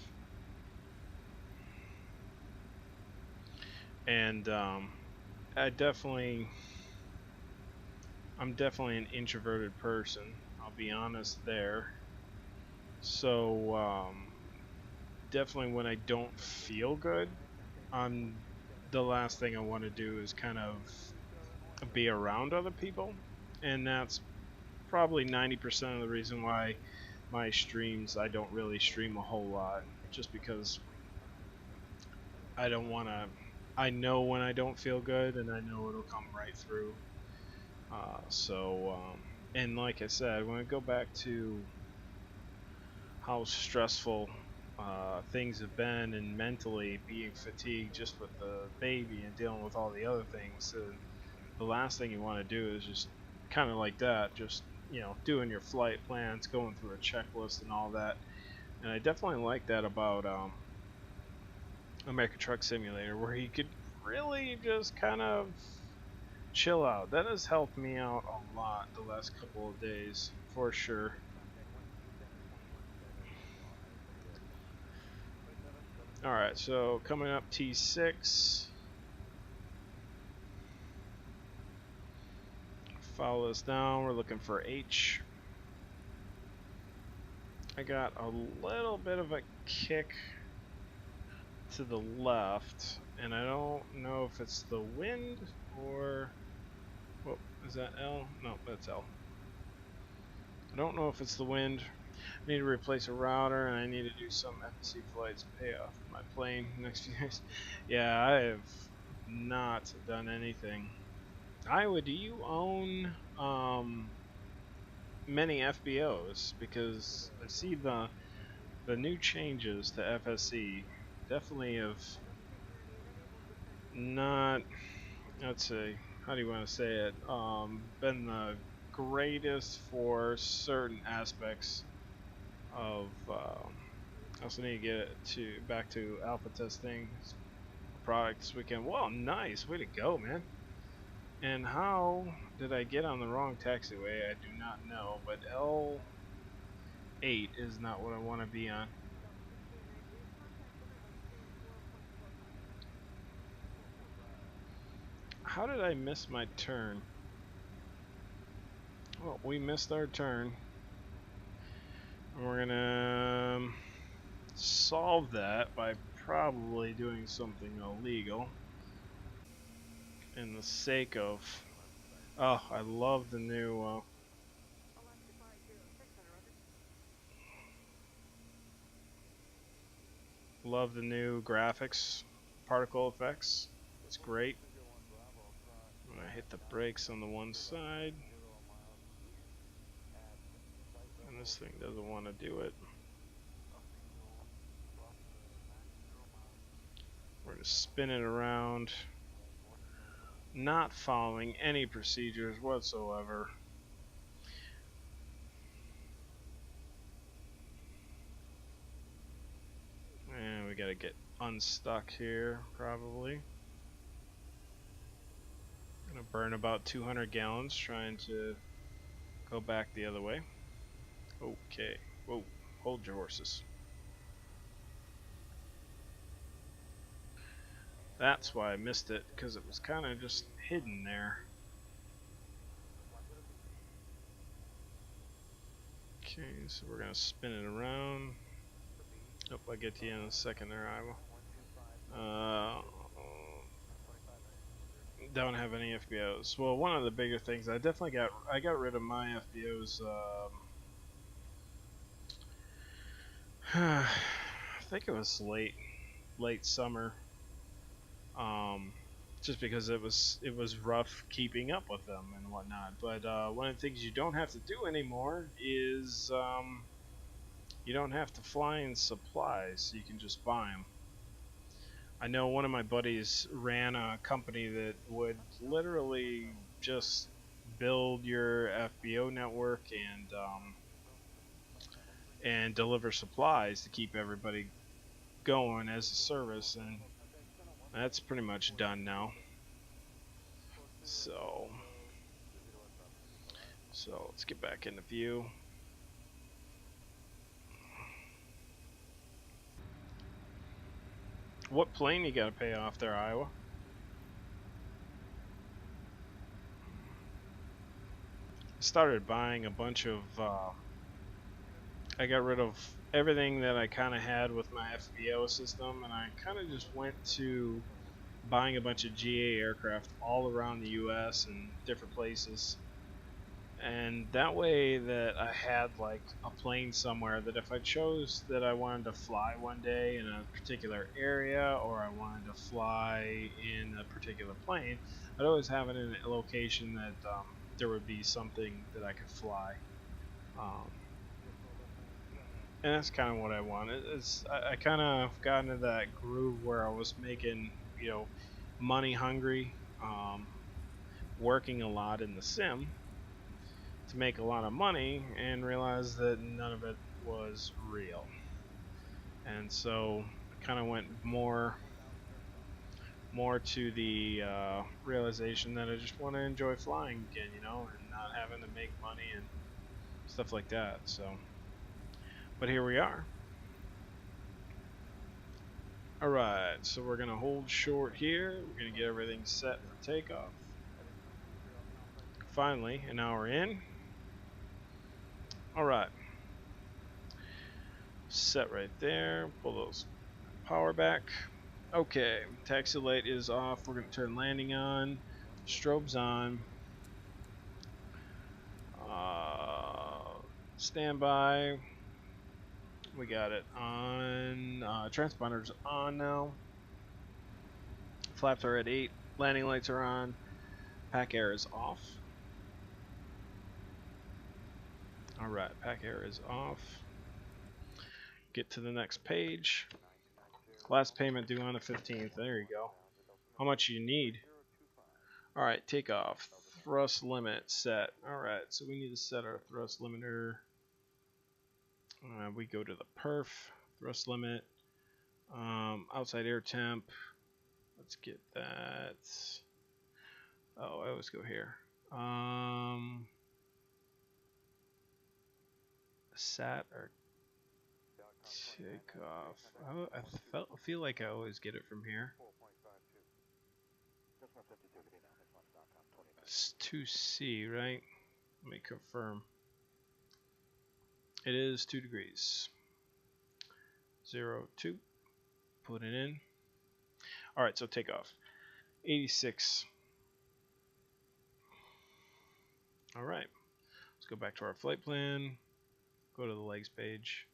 And I'm definitely an introverted person. I'll be honest there. So definitely when I don't feel good, I'm the last thing I want to do is kind of be around other people, and that's probably 90% of the reason why my streams I don't really stream a whole lot, just because I don't want to. I know when I don't feel good, and I know it'll come right through. And like I said, when I go back to how stressful things have been, and mentally being fatigued just with the baby and dealing with all the other things, the last thing you want to do is just kind of like that, just doing your flight plans, going through a checklist and all that. And I definitely like that about American Truck Simulator, where you could really just kind of chill out. That has helped me out a lot the last couple of days, for sure. Alright, so coming up T6. Follow this down, we're looking for H. I got a little bit of a kick to the left, and I don't know if it's the wind or... Whoa, is that L? No, that's L. I don't know if it's the wind. I need to replace a router, and I need to do some FSE flights to pay off my plane next few years. Yeah, I have not done anything. Iowa, do you own many FBOs? Because I see the new changes to FSE definitely have not, let's see, how do you want to say it, been the greatest for certain aspects of, I also need to get it back to alpha testing product this weekend. Well, nice, way to go, man. And how did I get on the wrong taxiway? I do not know, but L8 is not what I want to be on. How did I miss my turn? Well, we missed our turn. And we're gonna solve that by probably doing something illegal. In the sake of... Oh, I love the new... love the new graphics, particle effects. It's great. I'm gonna hit the brakes on the one side. And this thing doesn't want to do it. We're gonna spin it around. Not following any procedures whatsoever. And we gotta get unstuck here, probably. Gonna burn about 200 gallons trying to go back the other way. Okay. Whoa. Hold your horses. That's why I missed it, because it was kind of just hidden there. Okay, so we're gonna spin it around. Hope I get to you in a second there, Iowa. Don't have any FBOs. Well, one of the bigger things I got rid of my FBOs. I think it was late summer. Just because it was rough keeping up with them and whatnot. But one of the things you don't have to do anymore is you don't have to fly in supplies. You can just buy them. I know one of my buddies ran a company that would literally just build your FBO network and deliver supplies to keep everybody going as a service, and that's pretty much done now. So let's get back into view. What plane you gotta pay off there, Iowa? Started buying a bunch of I got rid of everything that I kind of had with my FBO system, and I kind of just went to buying a bunch of GA aircraft all around the US and different places. And that way that I had like a plane somewhere that if I chose that I wanted to fly one day in a particular area, or I wanted to fly in a particular plane, I'd always have it in a location that there would be something that I could fly. And that's kind of what I wanted. I kind of got into that groove where I was making, money hungry, working a lot in the sim to make a lot of money, and realized that none of it was real. And so I kind of went more to the realization that I just want to enjoy flying again, and not having to make money and stuff like that. So, but here we are. Alright, so we're going to hold short here. We're going to get everything set for takeoff. Finally, an hour in. Alright. Set right there. Pull those power back. Okay, taxi light is off. We're going to turn landing on. Strobes on. Standby. We got it on. Transponder's on now. Flaps are at 8. Landing lights are on. Pack air is off. Alright, pack air is off. Get to the next page. Last payment due on the 15th. There you go. How much you need? Alright, takeoff. Thrust limit set. Alright, so we need to set our thrust limiter. We go to the perf. Thrust limit. Outside air temp. Let's get that. Oh, I always go here. Sat or takeoff. Oh, I feel like I always get it from here. It's 2C, right? Let me confirm. It is 2 degrees. 02. Put it in. Alright, so takeoff. 86. Alright. Let's go back to our flight plan. Go to the legs page.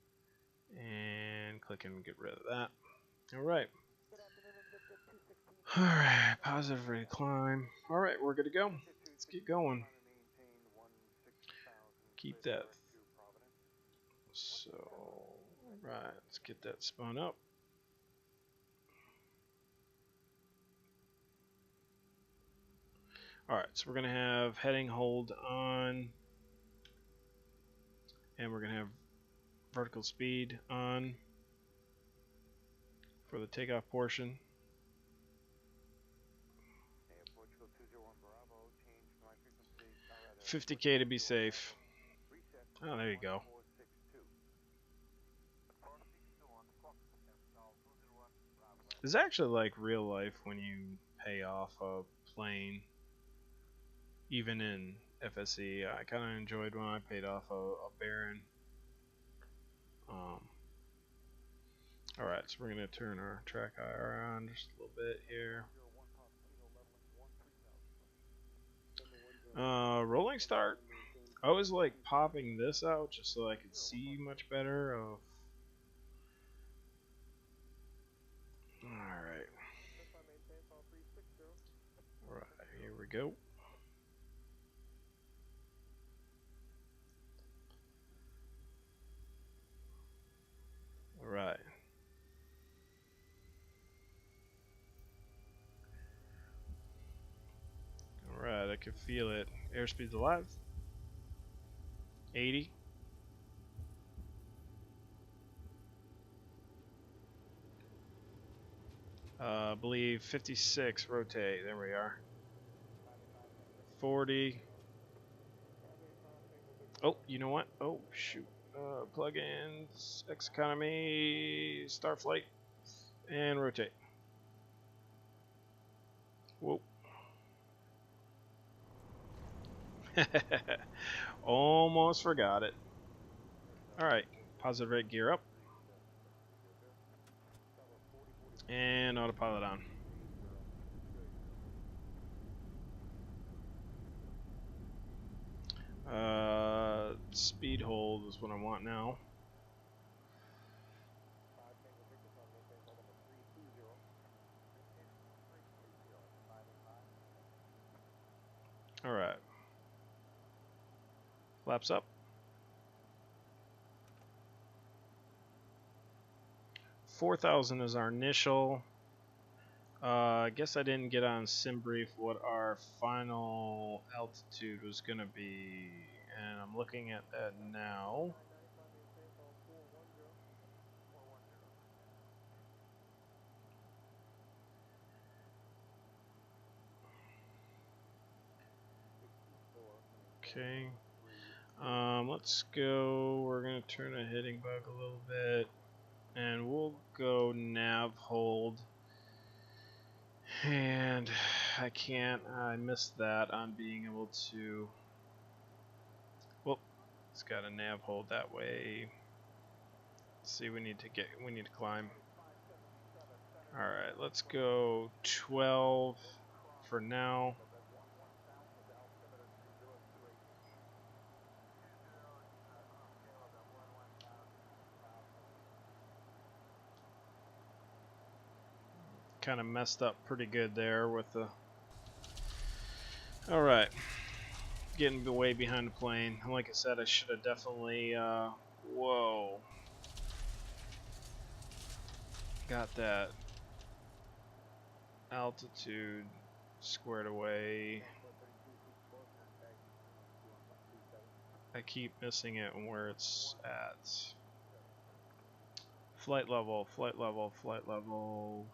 And click and get rid of that. Alright. Alright, positive ready to climb. Alright, we're good to go. Let's get going. Keep that. So, right, let's get that spun up. Alright, so we're going to have heading hold on. And we're going to have vertical speed on for the takeoff portion. 50K to be safe. Oh, there you go. It's actually like real life when you pay off a plane, even in FSE. I kind of enjoyed when I paid off a Baron. Alright, so we're going to turn our track IR on just a little bit here. Rolling start. I was like popping this out just so I could see much better. Alright. Alright, here we go. Alright. Alright, I can feel it. Airspeed's alive. 80. I believe 56, rotate. There we are. 40. Oh, you know what? Oh, shoot. Plugins, X economy, Starflight, and rotate. Whoa. Almost forgot it. Alright, positive rate gear up. And autopilot on. Speed hold is what I want now. Alright. Flaps up. 4,000 is our initial. I guess I didn't get on SimBrief what our final altitude was going to be, and I'm looking at that now. Okay. Let's go. We're going to turn a hitting bug a little bit, and we'll go nav hold. And I missed that on being able to. Well, it's got a nav hold that way. Let's see, we need to climb. Alright, let's go 12 for now. Kind of messed up pretty good there with the. Alright. Getting way behind the plane. Like I said, I should have definitely. Whoa. Got that altitude squared away. I keep missing it where it's at. Flight level, flight level, flight level.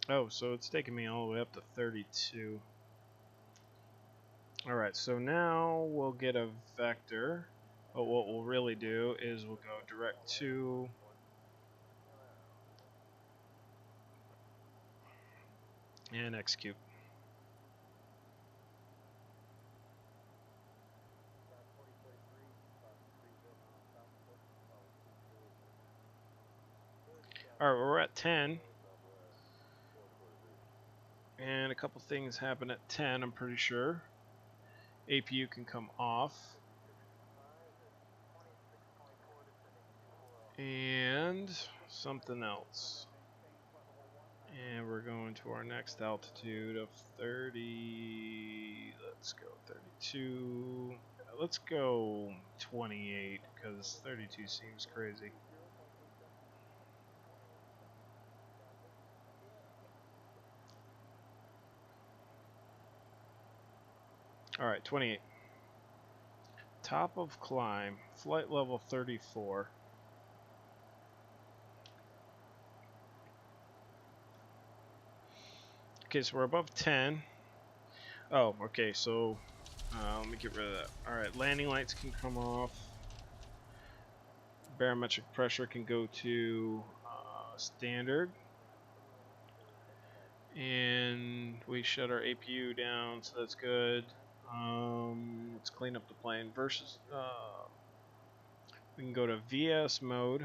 Oh, so it's taking me all the way up to 32. Alright, so now we'll get a vector. But what we'll really do is we'll go direct to and execute. Alright, we're at 10. And a couple things happen at 10, I'm pretty sure. APU can come off. And something else. And we're going to our next altitude of 30. Let's go 32. Let's go 28 because 32 seems crazy. Alright, 28. Top of climb, flight level 34. Okay, so we're above 10. Oh, okay, so let me get rid of that. Alright, landing lights can come off. Barometric pressure can go to standard. And we shut our APU down, so that's good. Let's clean up the plane. Versus, we can go to VS mode.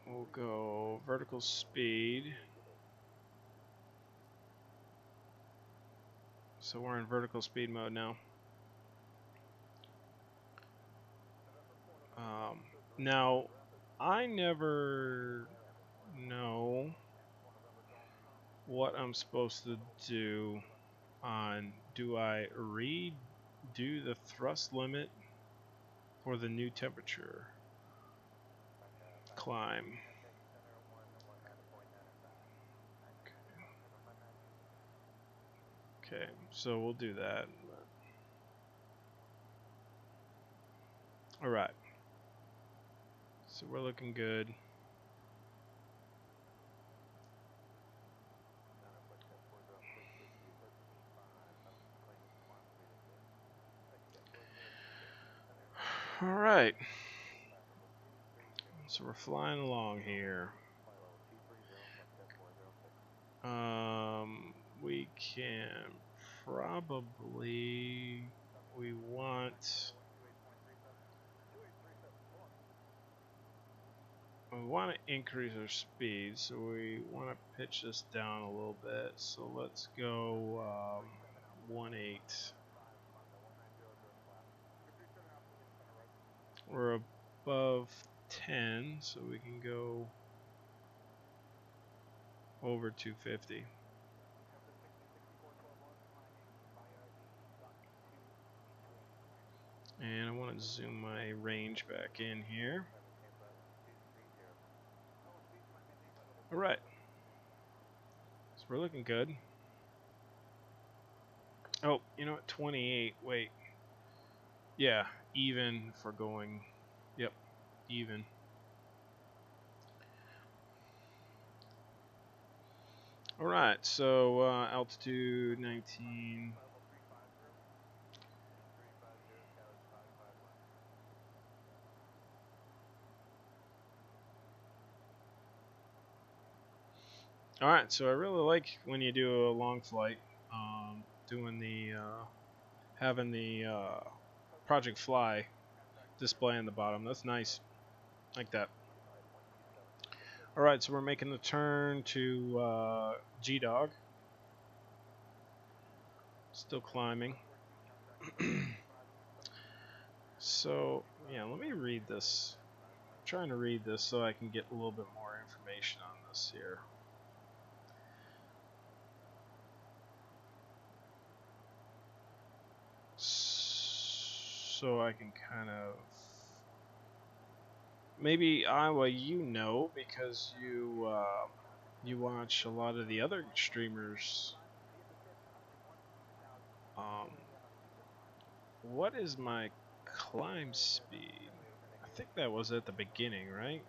We'll go vertical speed. So we're in vertical speed mode now. Now, I never know what I'm supposed to do on do I redo the thrust limit or the new temperature? Climb. Okay, so we'll do that. Alright. So we're looking good. Alright. So we're flying along here. We can probably, we want to increase our speed, so we want to pitch this down a little bit. So let's go 1.8. We're above 10, so we can go over 250. And I want to zoom my range back in here. Alright. So we're looking good. Oh, you know what? 28. Wait. Yeah, even for going. Yep, even. Alright, so altitude 19. Alright, so I really like when you do a long flight, doing the, having the Project Fly display on the bottom. That's nice. Like that. Alright, so we're making the turn to G-Dog. Still climbing. So, yeah, let me read this. I'm trying to read this so I can get a little bit more information on this here. So I can kind of... Maybe, Iowa, you know, because you watch a lot of the other streamers. What is my climb speed? I think that was at the beginning, right?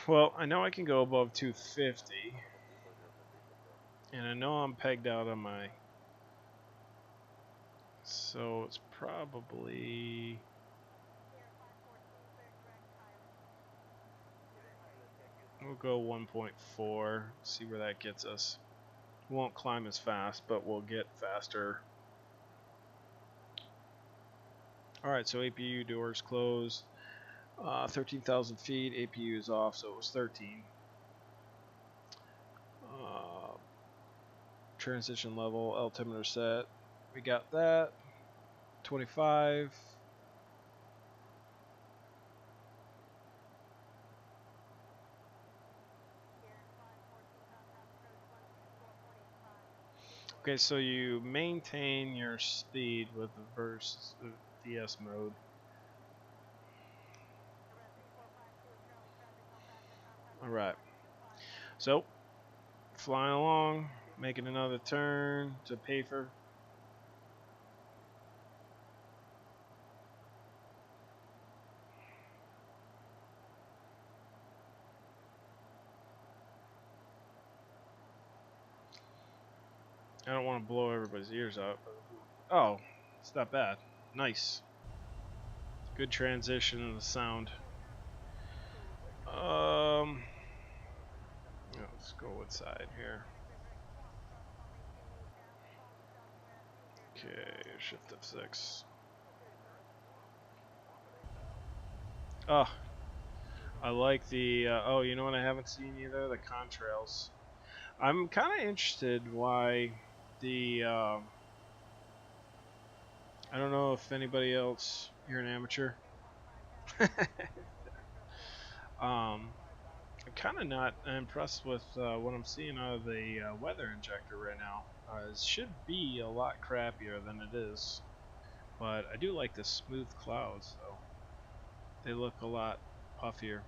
Well, I know I can go above 250. And I know I'm pegged out on my... So it's probably... We'll go 1.4, see where that gets us. We won't climb as fast, but we'll get faster. Alright, so APU doors closed. 13,000 feet, APU is off, so it was 13. Transition level, altimeter set. We got that. 25. Okay, so you maintain your speed with the VS mode. Alright. So, flying along, making another turn to Pafer. I don't want to blow everybody's ears out. Oh, it's not bad. Nice. Good transition in the sound. Let's go inside here. Okay, shift F6. Oh, I like the, oh, you know what I haven't seen either? The contrails. I'm kind of interested why the, I don't know if anybody else, you're an amateur. I'm kind of not impressed with what I'm seeing out of the weather injector right now. It should be a lot crappier than it is, but I do like the smooth clouds though. They look a lot puffier.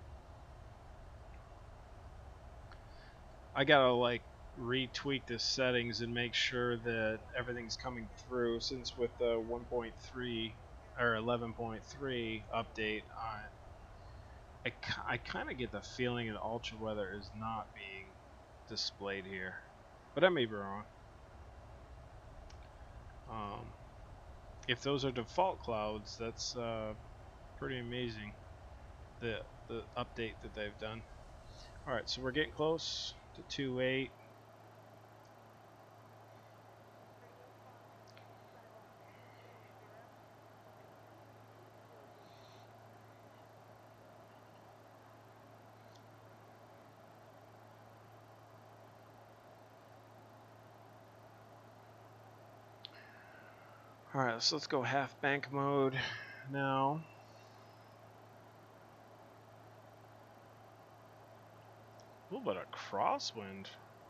I gotta like retweak the settings and make sure that everything's coming through, since with the 1.3 or 11.3 update I kind of get the feeling that ultra weather is not being displayed here, but I may be wrong. If those are default clouds, that's pretty amazing, the update that they've done. Alright, so we're getting close to 2.8. Alright, so let's go half bank mode now. A little bit of crosswind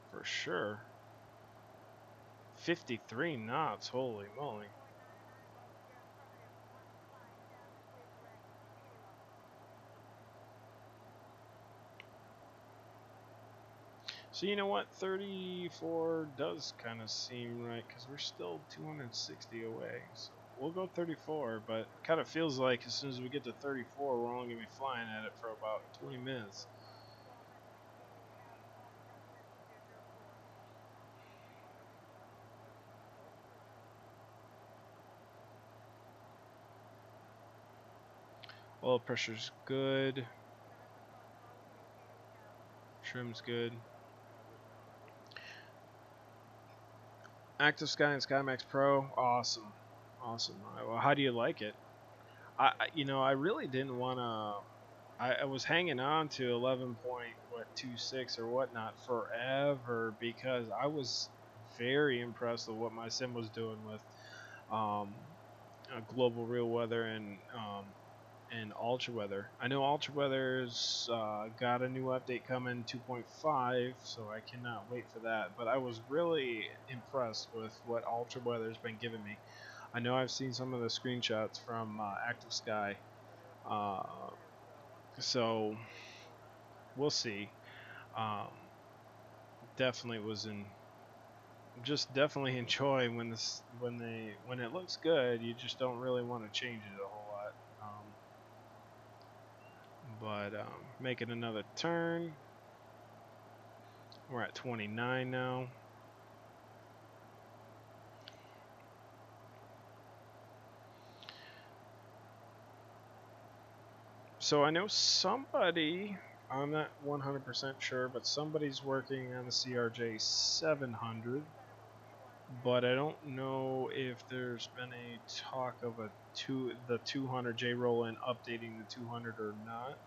for sure. 53 knots, holy moly. So you know what, 34 does kind of seem right, because we're still 260 away. So we'll go 34, but it kind of feels like as soon as we get to 34, we're only going to be flying at it for about 20 minutes. Oil pressure's good. Trim's good. Active Sky and SkyMax Pro, awesome. Awesome. Well, how do you like it? I really didn't want to. I was hanging on to 11.26 or whatnot forever, because I was very impressed with what my sim was doing with global real weather and ultra weather. I know ultra weather's got a new update coming, 2.5, so I cannot wait for that. But I was really impressed with what ultra weather's been giving me. I know I've seen some of the screenshots from Active Sky. So we'll see. Um, definitely was in, just definitely enjoy when when it looks good. You just don't really want to change it a whole lot. Making another turn. We're at 29 now. So I know somebody, I'm not 100% sure, but somebody's working on the CRJ200. But I don't know if there's been a talk of the 200 J roll-in updating the 200 or not.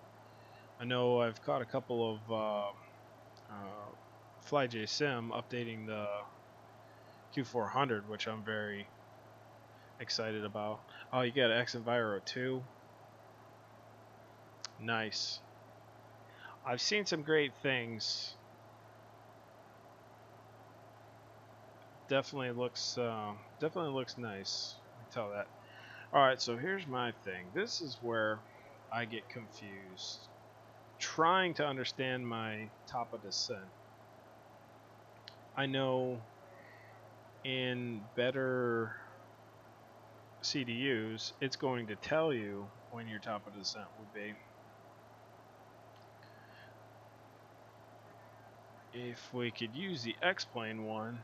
I know I've caught a couple of FlyJ Sim updating the Q400, which I'm very excited about. Oh, you got X Enviro too. Nice. I've seen some great things. Definitely looks nice. I can tell that. All right, so here's my thing. This is where I get confused, trying to understand my top of descent. I know in better CDUs, it's going to tell you when your top of descent will be. If we could use the X-plane one,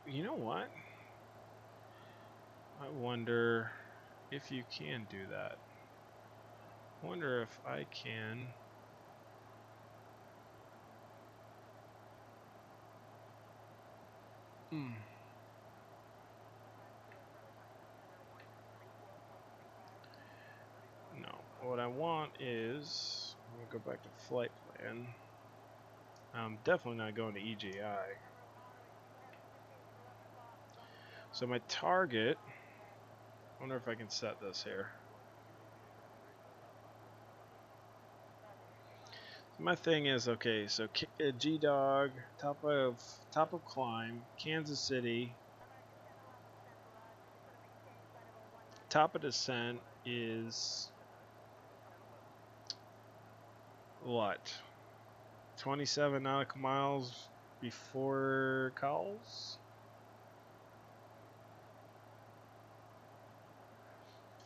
you know what? I wonder if you can do that. I wonder if I can. No. What I want is, I'm going to go back to flight plan. I'm definitely not going to EGI. So my target, I wonder if I can set this here. My thing is, okay, so G-Dog, top of climb, Kansas City, top of descent is what? 27 nautical miles before Cowles?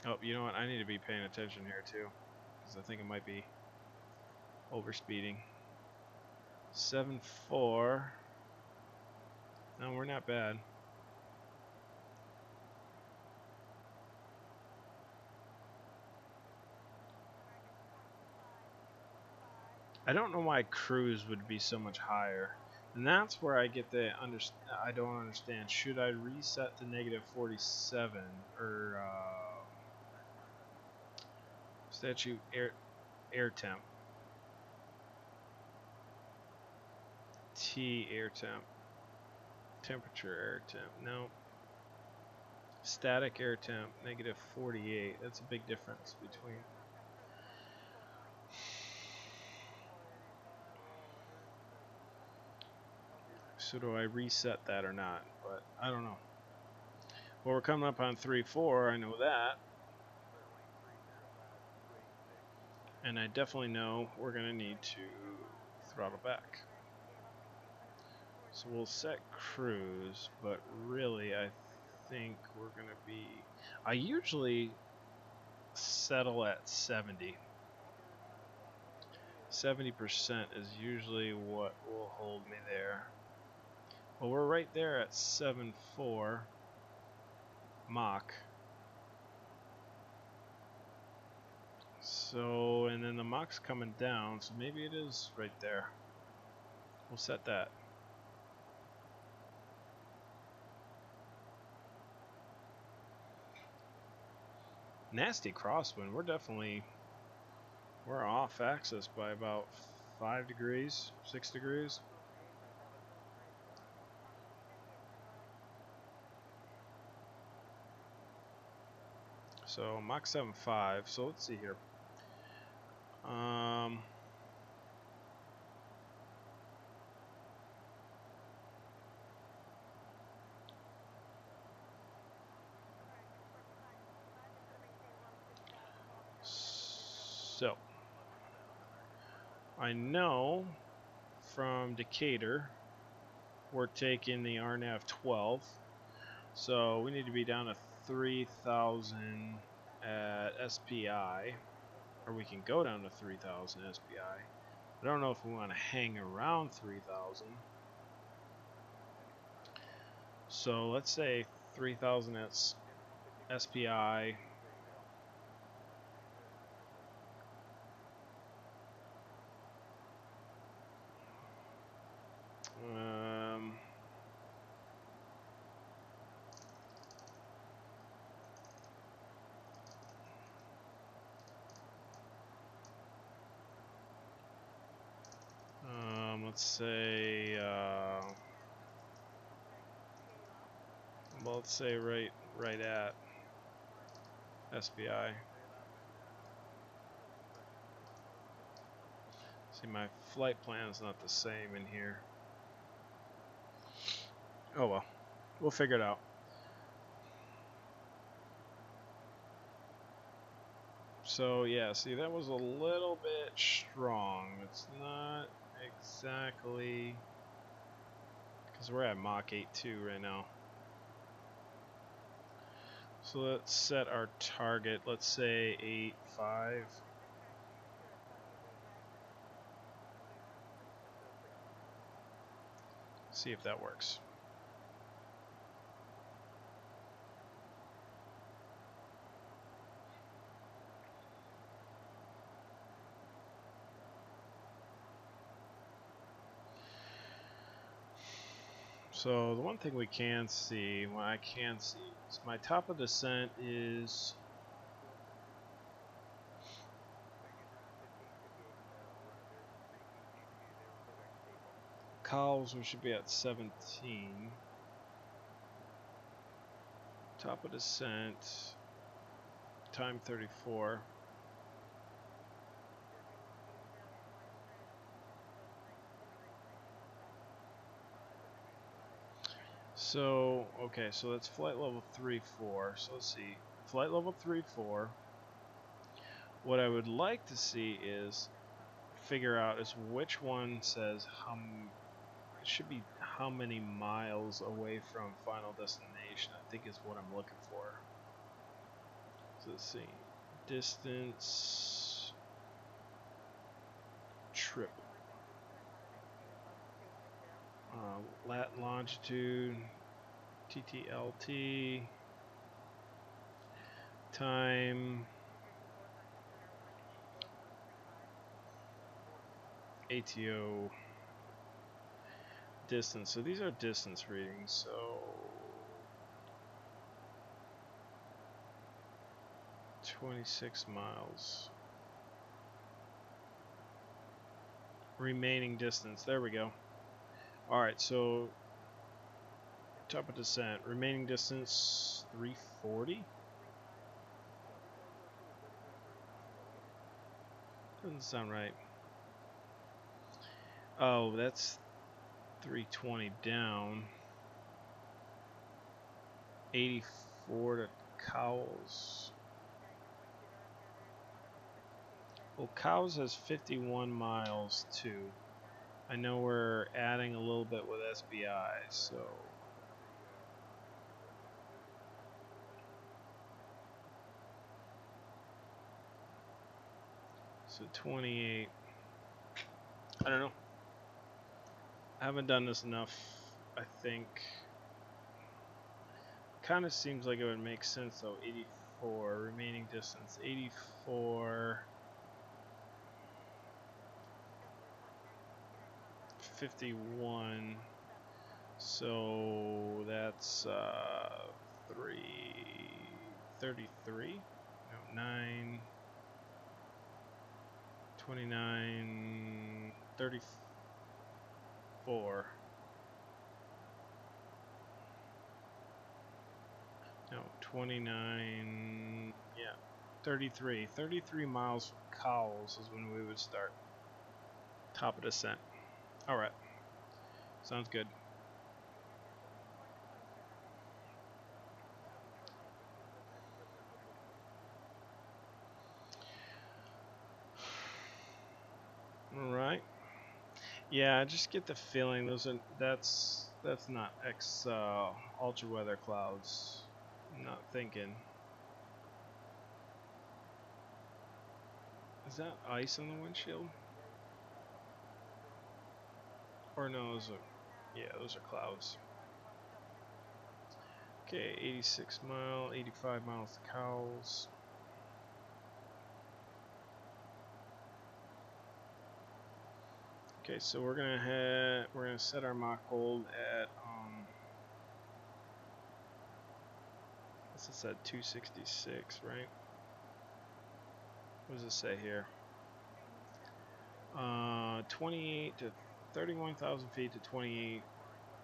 Oh, you know what? I need to be paying attention here too, because I think it might be overspeeding. 7.4. No, we're not bad. I don't know why cruise would be so much higher. And that's where I get the I don't understand. Should I reset to negative 47 or statute air temp? T air temp. Temperature air temp. No. Static air temp negative 48. That's a big difference between. So do I reset that or not? But I don't know. Well, we're coming up on 3.4. I know that. And I definitely know we're going to need to throttle back. So we'll set cruise, but really I think we're going to be... I usually settle at 70. 70% is usually what will hold me there. Well, we're right there at 7.4 Mach. So, and then the Mach's coming down, so maybe it is right there. We'll set that. Nasty crosswind. We're off axis by about 5 degrees, 6 degrees. So Mach 7.5. So let's see here. So I know from Decatur we're taking the RNAV 12. So we need to be down to 3,000 at SPI, or we can go down to 3,000 SPI. I don't know if we want to hang around 3,000. So let's say 3,000 at SPI. Let's say, well, let's say right at SPI. See, my flight plan is not the same in here. Oh well, we'll figure it out. So yeah, see, that was a little bit strong. It's not exactly, because we're at Mach 8.2 right now. So let's set our target, let's say 8.5. See if that works. So the one thing we can see, well, I can see, is my top of descent is Cowles, we should be at 17. Top of descent, time 34. So, okay, so that's flight level 3-4. So let's see. Flight level 3-4. What I would like to see is figure out is which one says it should be how many miles away from final destination, I think is what I'm looking for. So let's see. Distance, trip, lat longitude, TTLT, time, ATO, distance. So these are distance readings. So 26 miles. Remaining distance. There we go. Alright, so top of descent. Remaining distance 340. Doesn't sound right. Oh, that's 320 down. 84 to Cowles. Well, Cowles has 51 miles too. I know we're adding a little bit with SBI, so 28. I don't know. I haven't done this enough. I think kind of seems like it would make sense though. 84 remaining distance. 84. 51. So that's 33. No, 9. 29. 34. No, 29. Yeah, 33. 33 miles from Cowles is when we would start. Top of descent. Alright. Sounds good. Alright. Yeah, I just get the feeling that's not ultra weather clouds. I'm not thinking. Is that ice on the windshield? Or no, those are clouds. Okay, 86 mile, 85 miles to Cowles. Okay, so we're gonna set our Mach hold at what's this at 266, right? What does it say here? 28 to 31,000 feet to 28,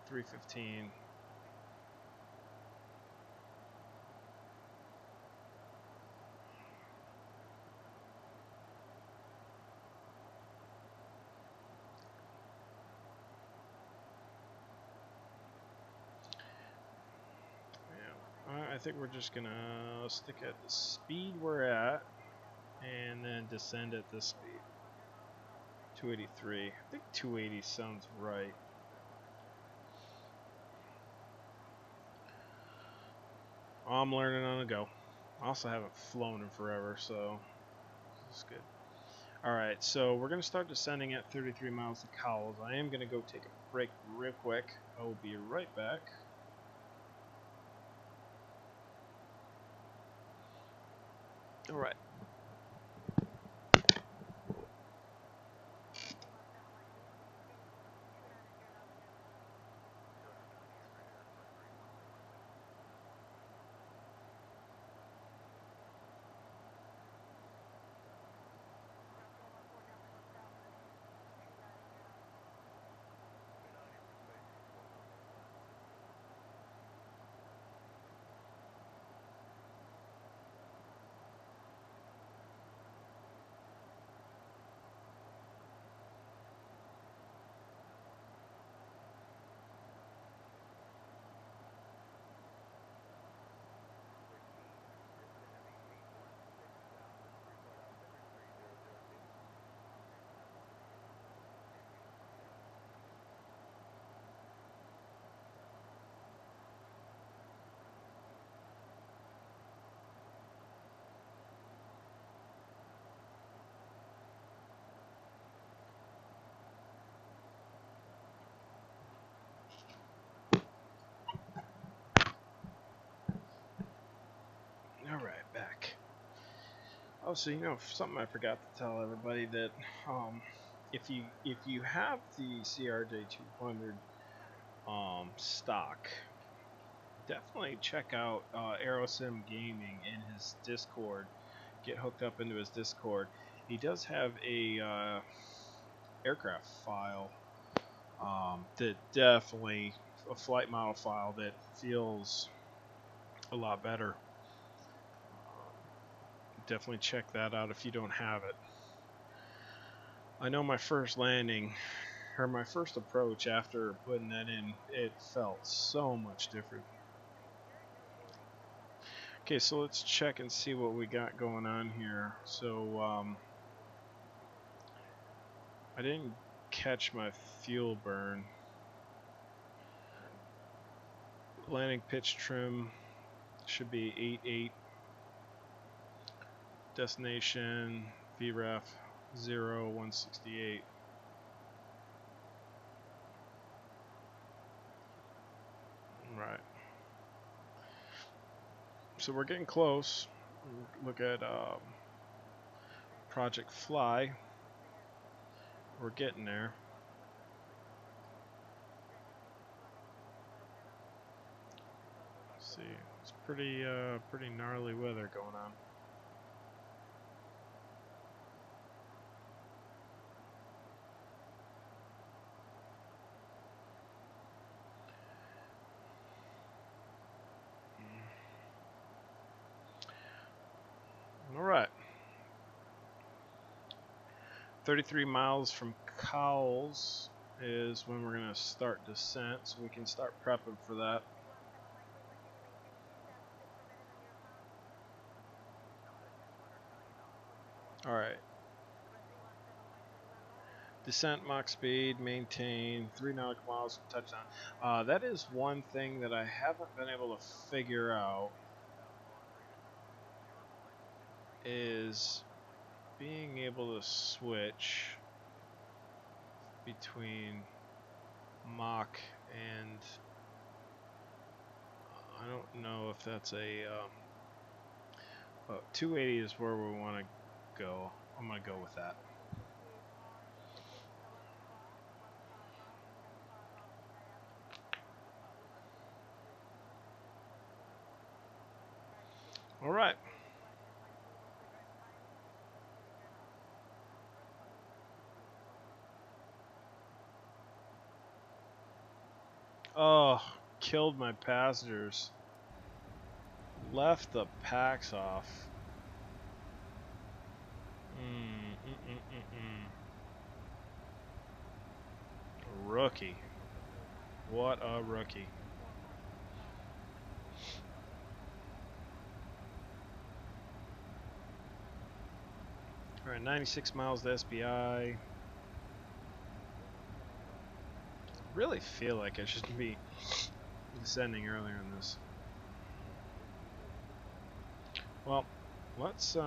315. I think we're just gonna stick at the speed we're at and then descend at this speed. 283. I think 280 sounds right. I'm learning on the go. I also haven't flown in forever, so this is good. Alright, so we're going to start descending at 33 miles to Cowles. I am going to go take a break real quick. I will be right back. Alright. Oh, so something I forgot to tell everybody that if you have the CRJ200 stock, definitely check out Aerosim Gaming in his Discord. Get hooked up into his Discord. He does have a aircraft file that definitely a flight model file that feels a lot better. Definitely check that out if you don't have it. I know my first landing, or my first approach after putting that in, it felt so much different. Okay, so let's check and see what we got going on here. So I didn't catch my fuel burn. Landing pitch trim should be 8.8. Destination VREF 0168. Right. So we're getting close. Look at Project Fly. We're getting there. Let's see, it's pretty gnarly weather going on. All right. 33 miles from Cowles is when we're going to start descent, so we can start prepping for that. All right. Descent Mach speed, maintain 3 nautical miles from touchdown. That is one thing that I haven't been able to figure out, is being able to switch between Mach and I don't know if that's a 280 is where we want to go. I'm going to go with that. All right. Oh, killed my passengers. Left the packs off. Rookie. What a rookie. All right, 96 miles to SBI. Really feel like I should be descending earlier in this. Well, let's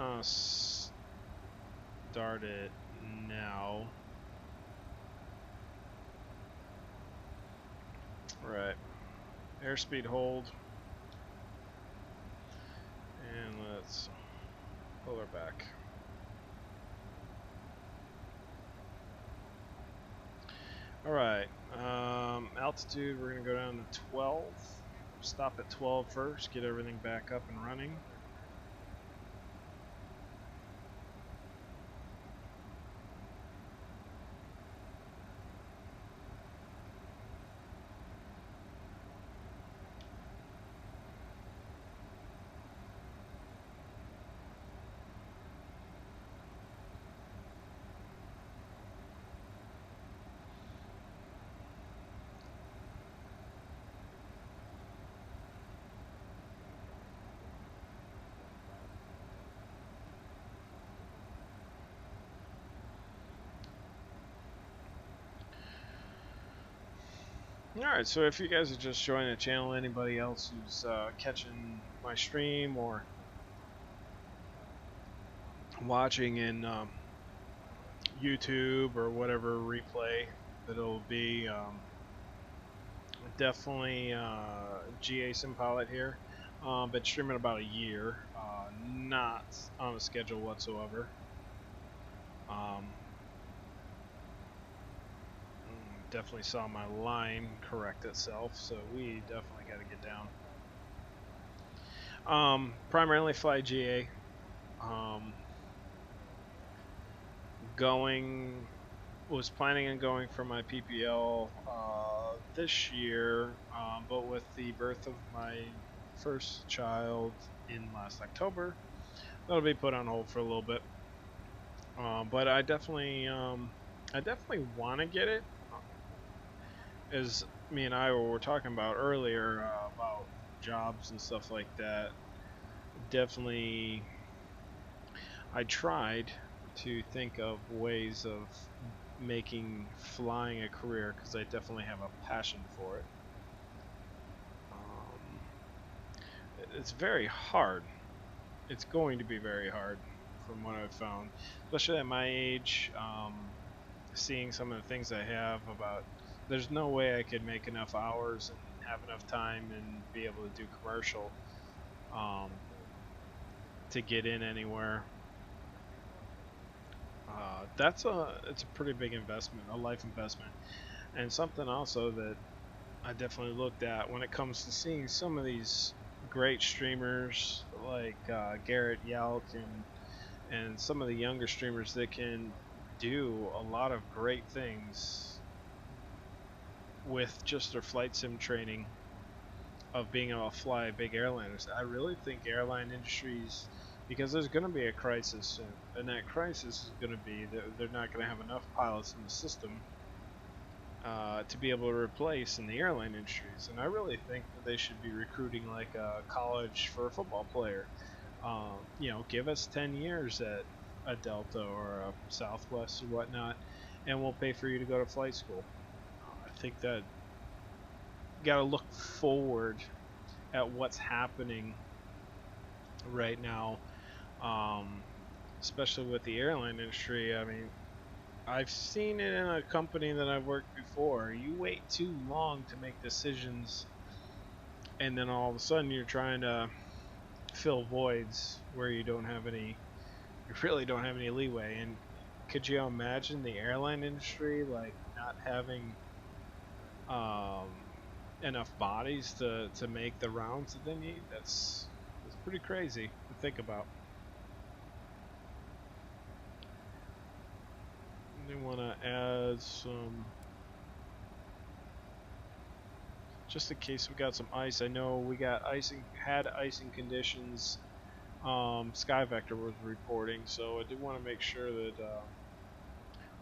start it now. All right, airspeed hold, and let's pull her back. All right, altitude, we're gonna go down to 12. Stop at 12 first, get everything back up and running. Alright, so if you guys are just joining the channel, anybody else who's catching my stream or watching in YouTube or whatever replay that it'll be, definitely GA Sim Pilot here. Been streaming about a year, not on a schedule whatsoever. Definitely saw my line correct itself, so we definitely got to get down. Primarily fly GA. Was planning on going for my PPL this year, but with the birth of my first child in last October, that'll be put on hold for a little bit. But I definitely want to get it. As me and I were talking about earlier about jobs and stuff like that, definitely I tried to think of ways of making flying a career because I definitely have a passion for it. It's very hard. It's going to be very hard from what I've found, especially at my age. Seeing some of the things I have about, there's no way I could make enough hours and have enough time and be able to do commercial to get in anywhere. It's a pretty big investment, a life investment, and something also that I definitely looked at when it comes to seeing some of these great streamers like Garrett Yelk and some of the younger streamers that can do a lot of great things with just their flight sim training of being able to fly big airliners. I really think airline industries, because there's going to be a crisis soon, and that crisis is going to be that they're not going to have enough pilots in the system to be able to replace in the airline industries. And I really think that they should be recruiting like a college for a football player. Give us 10 years at a Delta or a Southwest or whatnot, and we'll pay for you to go to flight school. I think that you got to look forward at what's happening right now, especially with the airline industry. I mean, I've seen it in a company that I've worked before. You wait too long to make decisions, and then all of a sudden you're trying to fill voids where you really don't have any leeway. And could you imagine the airline industry like not having enough bodies to make the rounds that they need? That's pretty crazy to think about. They want to add some, just in case we got some ice. I know we got had icing conditions. Sky Vector was reporting, so I did want to make sure that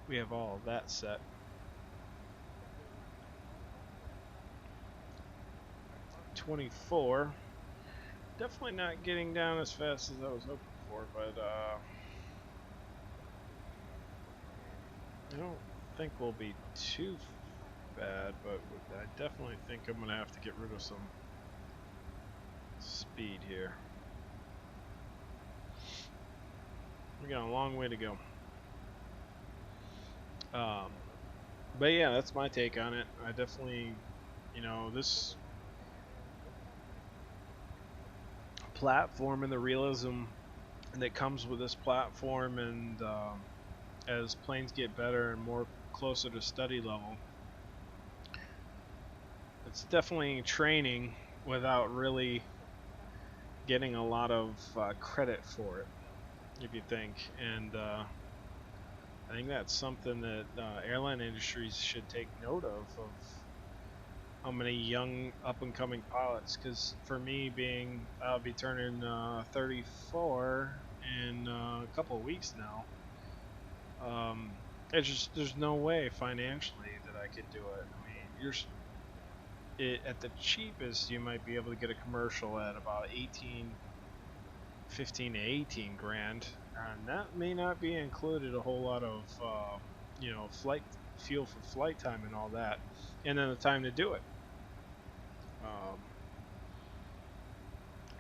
we have all of that set. .24, definitely not getting down as fast as I was hoping for, but I don't think we'll be too bad, but I definitely think I'm gonna have to get rid of some speed here. We got a long way to go. But yeah, that's my take on it. I definitely, this platform and the realism that comes with this platform, and as planes get better and more closer to study level, it's definitely training without really getting a lot of credit for it, if you think. And I think that's something that airline industries should take note of how many young up-and-coming pilots, because for me I'll be turning 34 in a couple of weeks now. There's no way financially that I could do it. I mean, at the cheapest you might be able to get a commercial at about 15 to 18 grand, and that may not be included a whole lot of flight fuel for flight time and all that, and then the time to do it.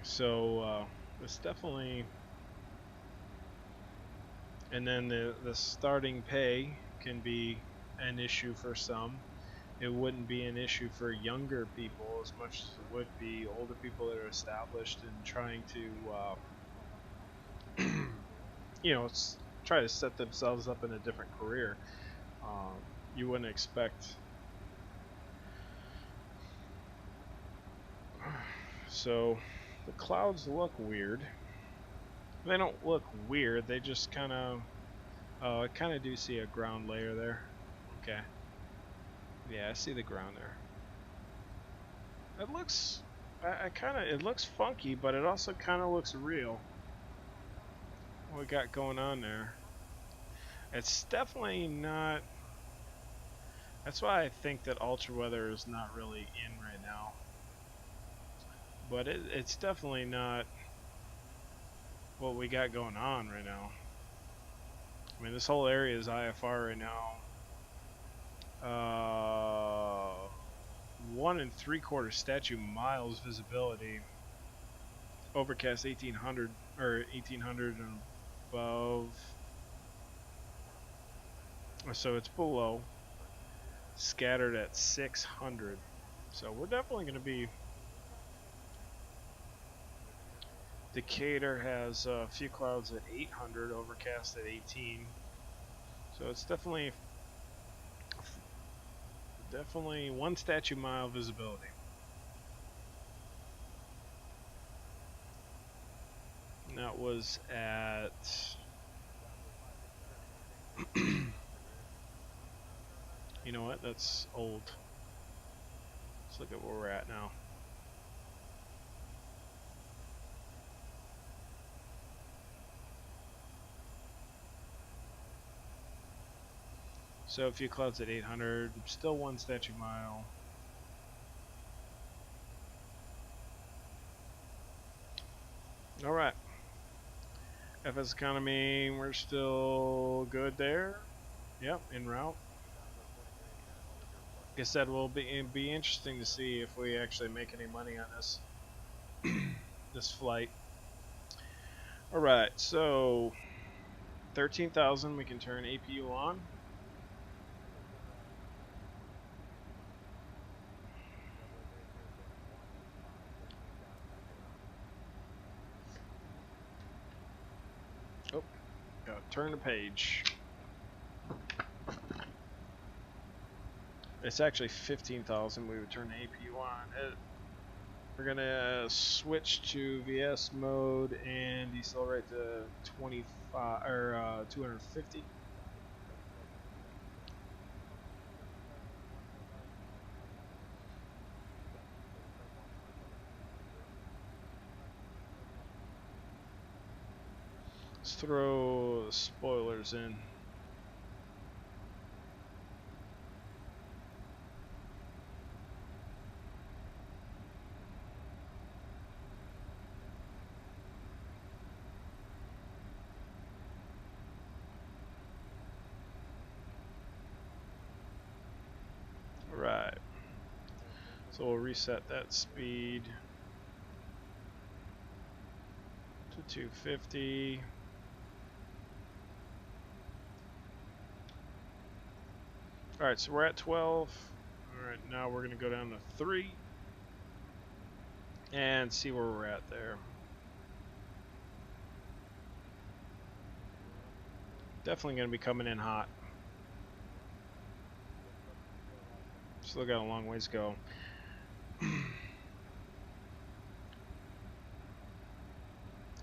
So it's definitely, and then the starting pay can be an issue for some, it wouldn't be an issue for younger people as much as it would be older people that are established and trying to, you know, try to set themselves up in a different career. You wouldn't expect. So the clouds look weird. They don't look weird. They just kind of. Oh, I kind of do see a ground layer there. Okay. Yeah, I see the ground there. It looks. It looks funky, but it also kind of looks real. What we got going on there? It's definitely not. That's why I think that ultra weather is not really in right now. But it's definitely not what we got going on right now. I mean, this whole area is IFR right now. 1 3/4 statute miles visibility. Overcast 1800 or 1800 and above. So it's below. Scattered at 600. So we're definitely going to be. Decatur has a few clouds at 800, overcast at 18. So it's definitely 1 statute mile visibility. And that was at you know what? That's old. Let's look at where we're at now. So a few clouds at 800, still 1 statute mile. All right. FS economy, we're still good there. Yep, en route. Like I said, it'd be interesting to see if we actually make any money on this this flight. All right, so 13,000, we can turn APU on. Oh, gotta turn the page. It's actually 15,000. We would turn the APU on. We're gonna switch to VS mode and decelerate to 25 or 250. Let's throw the spoilers in. Right. So we'll reset that speed to 250. Alright, so we're at 12. Alright, now we're going to go down to 3 and see where we're at there. Definitely going to be coming in hot. Still got a long ways to go.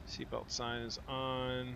Seatbelt sign is on.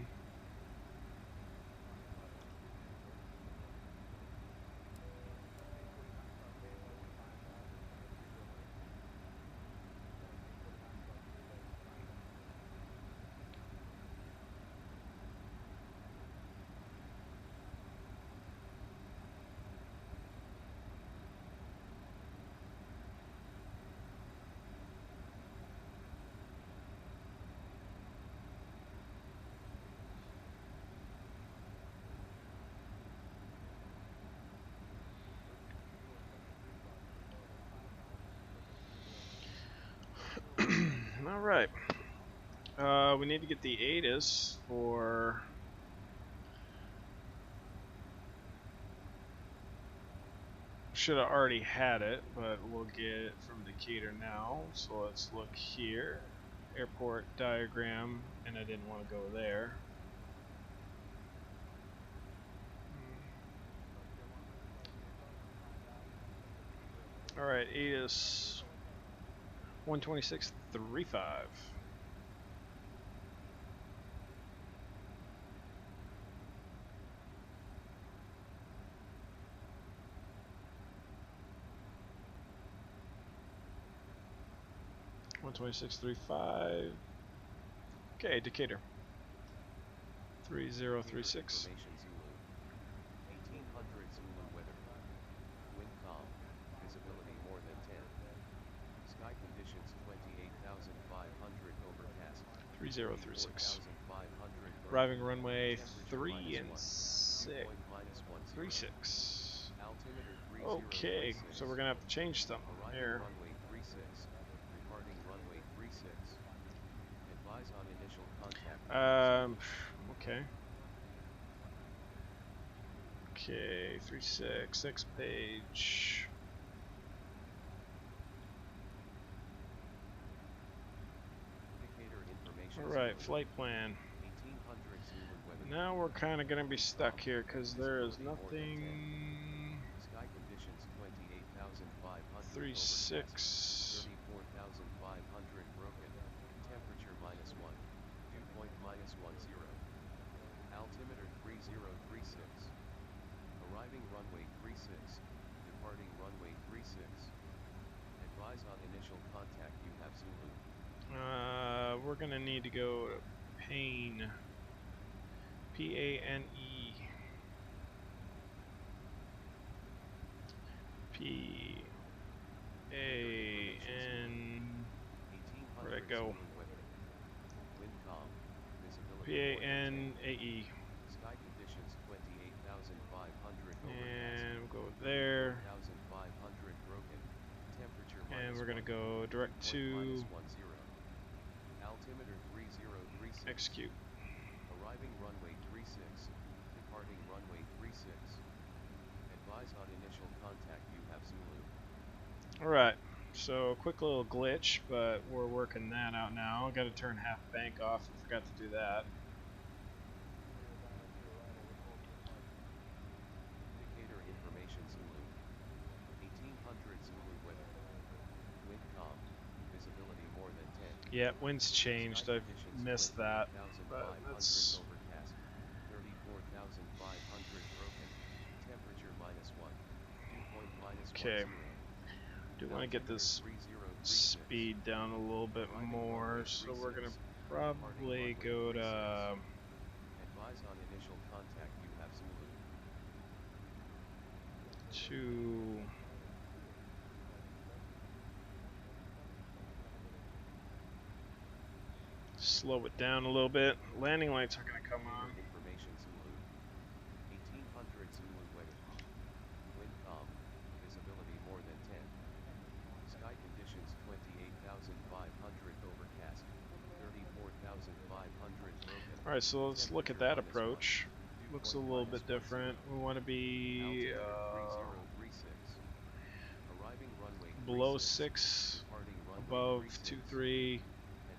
All right. We need to get the ATIS for should have already had it, but we'll get it from Decatur now. So let's look here. Airport diagram, and I didn't want to go there. Alright, ATIS 126.35. One 26.35. Okay, Decatur. 3036. 1800 Zulu weather. Wind calm. Visibility more than 10. Sky conditions 28,500 overcast. 3036. 4,500 Arriving runway temperature 3 and -1. 6. -10. 36. Altimeter 3036. Okay, so we're gonna have to change something Arriving here. runway 36. Departing runway 36. Advise on initial contact. Okay. Okay, 36, next page. Indicator information. Alright, flight plan. 1800 Zulu weather. Now we're kind of going to be stuck here because there is nothing. Sky conditions 28,500 36. 34,500 broken. Temperature -1. Dew point -10. Altimeter 3036. Arriving runway 36. Departing runway 36. Advise on initial contact. You have Zulu. We're going to need to go to Pane. P-A-N-E. P-A-N... Where'd it go? Wind calm. Visibility P-A-N-A-E. Sky conditions 28,500 And we'll go there. 4,500 broken. Temperature And we're going to -1. go direct to -10. Altimeter 3036. execute. Arriving runway 36. Departing runway 36. Advise on initial contact. You have Zulu. Alright, so quick little glitch, but we're working that out now. I got to turn half bank off. I forgot to do that. Indicator information Zulu. 1800 Zulu weather. Wind calm. Visibility more than 10. Yeah, wind's changed. I've missed that. But that's overcast. 34,500 broken. Temperature -1. Dew point okay. -10. Do want to get this speed down a little bit more, so we're gonna probably go to Advise on initial contact. You have Zulu. slow it down a little bit. Landing lights are gonna come on. Information Zulu. 1800 Zulu weather. Wind calm. Visibility more than 10. Sky conditions 28,500 overcast. 34,500 broken. Alright, so let's look at that approach. Looks a little bit different. We want to be below 6, above 2-3.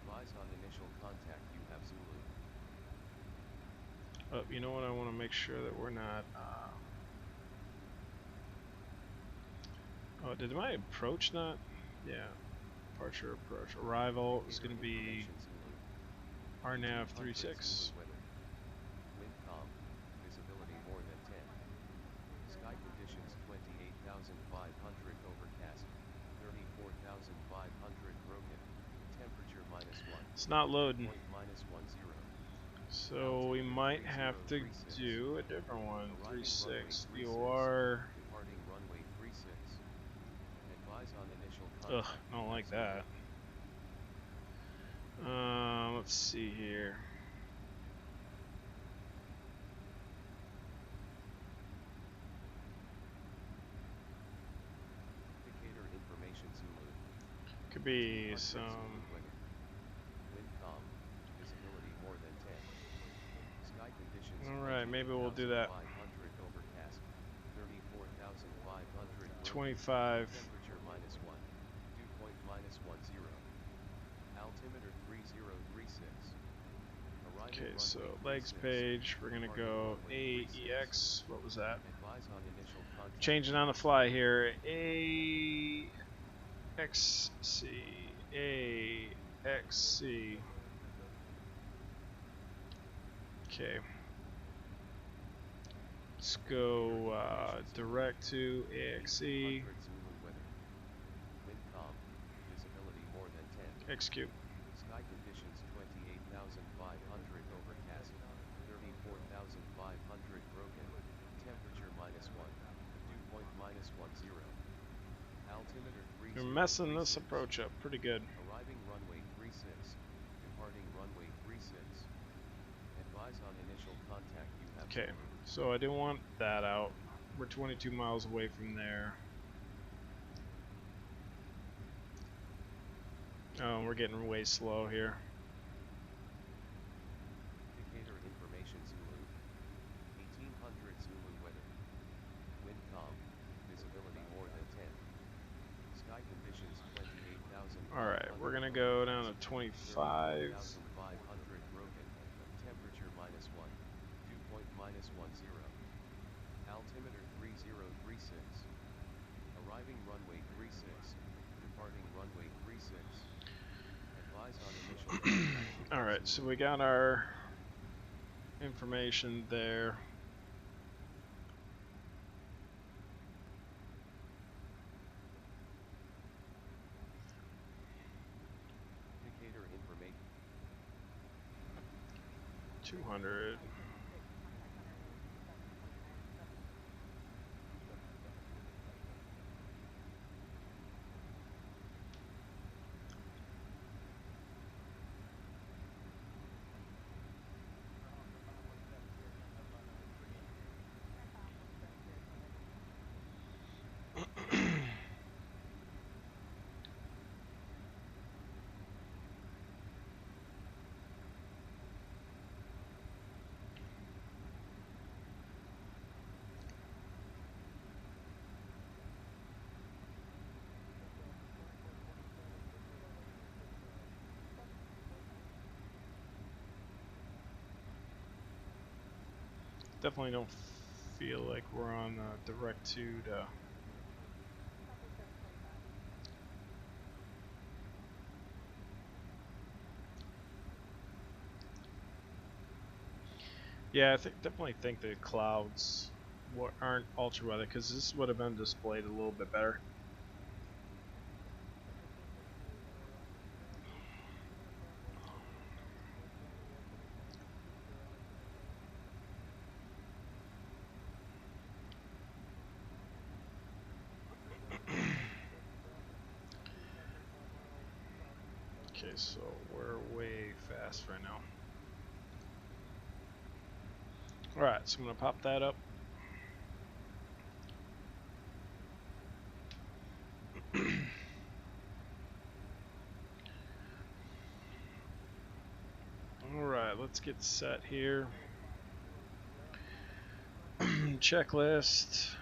Advise on initial contact. You have Zulu. But you know what? I want to make sure that we're not. Oh, did my approach not? Yeah. Departure approach. Arrival is going to be RNAV 36. Wind calm. Visibility more than 10. Sky conditions 28,500 overcast. 34,500 broken. Temperature -1. It's not loading. -10. So we might have to do a different one. 36. DOR. Departing runway 36. Advise on initial Ugh, contact. I don't like that. Let's see here. Indicator information Zulu. Could be some. Wind calm. Visibility more than 10. Sky conditions. Alright, maybe we'll do that. 500 overcast. 34,500. 25. Temperature -1. Dew point -10. Altimeter 3036. Arriving Okay, so runway legs 36. page, we're gonna Departing go runway 36. AEX. What was that? Advise on initial contact. Changing on the fly here. AXC. AXC. Okay. Let's go direct to AXC. 1800 Zulu weather. Wind calm. Visibility more than 10. Execute. Sky conditions 28,500 overcast, 34,500 broken, temperature -1, dew point -10. Altimeter 3036. We're messing this approach up pretty good. Arriving runway 36, departing runway 36. Advise on initial contact you have. Okay, so I didn't want that out. We're 22 miles away from there. Oh, we're getting way slow here. Indicator information Zulu. 1800 Zulu weather. Wind calm. Visibility more than 10. Sky conditions 28,000. Alright, we're gonna go down to 25. 500 broken. Temperature -1. Dew point -10. Altimeter 3036. Arriving runway 36. Departing runway 36. Advise on initial contact. Alright, so we got our information there. Indicator information. 200. Definitely don't feel like we're on direct to yeah, I definitely think the clouds aren't ultra weather, because this would have been displayed a little bit better. Okay, so we're way fast right now. Alright, so I'm going to pop that up. Alright, let's get set here. Checklist.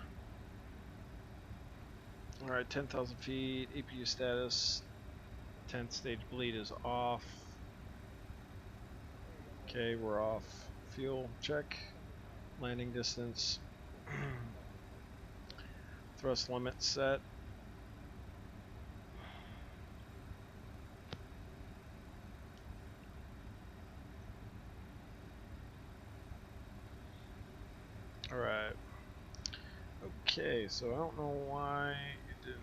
Alright, 10,000 feet, APU status. 10th stage bleed is off. Okay, we're off. Fuel check. Landing distance. Thrust limit set. Alright. Okay, so I don't know why it didn't.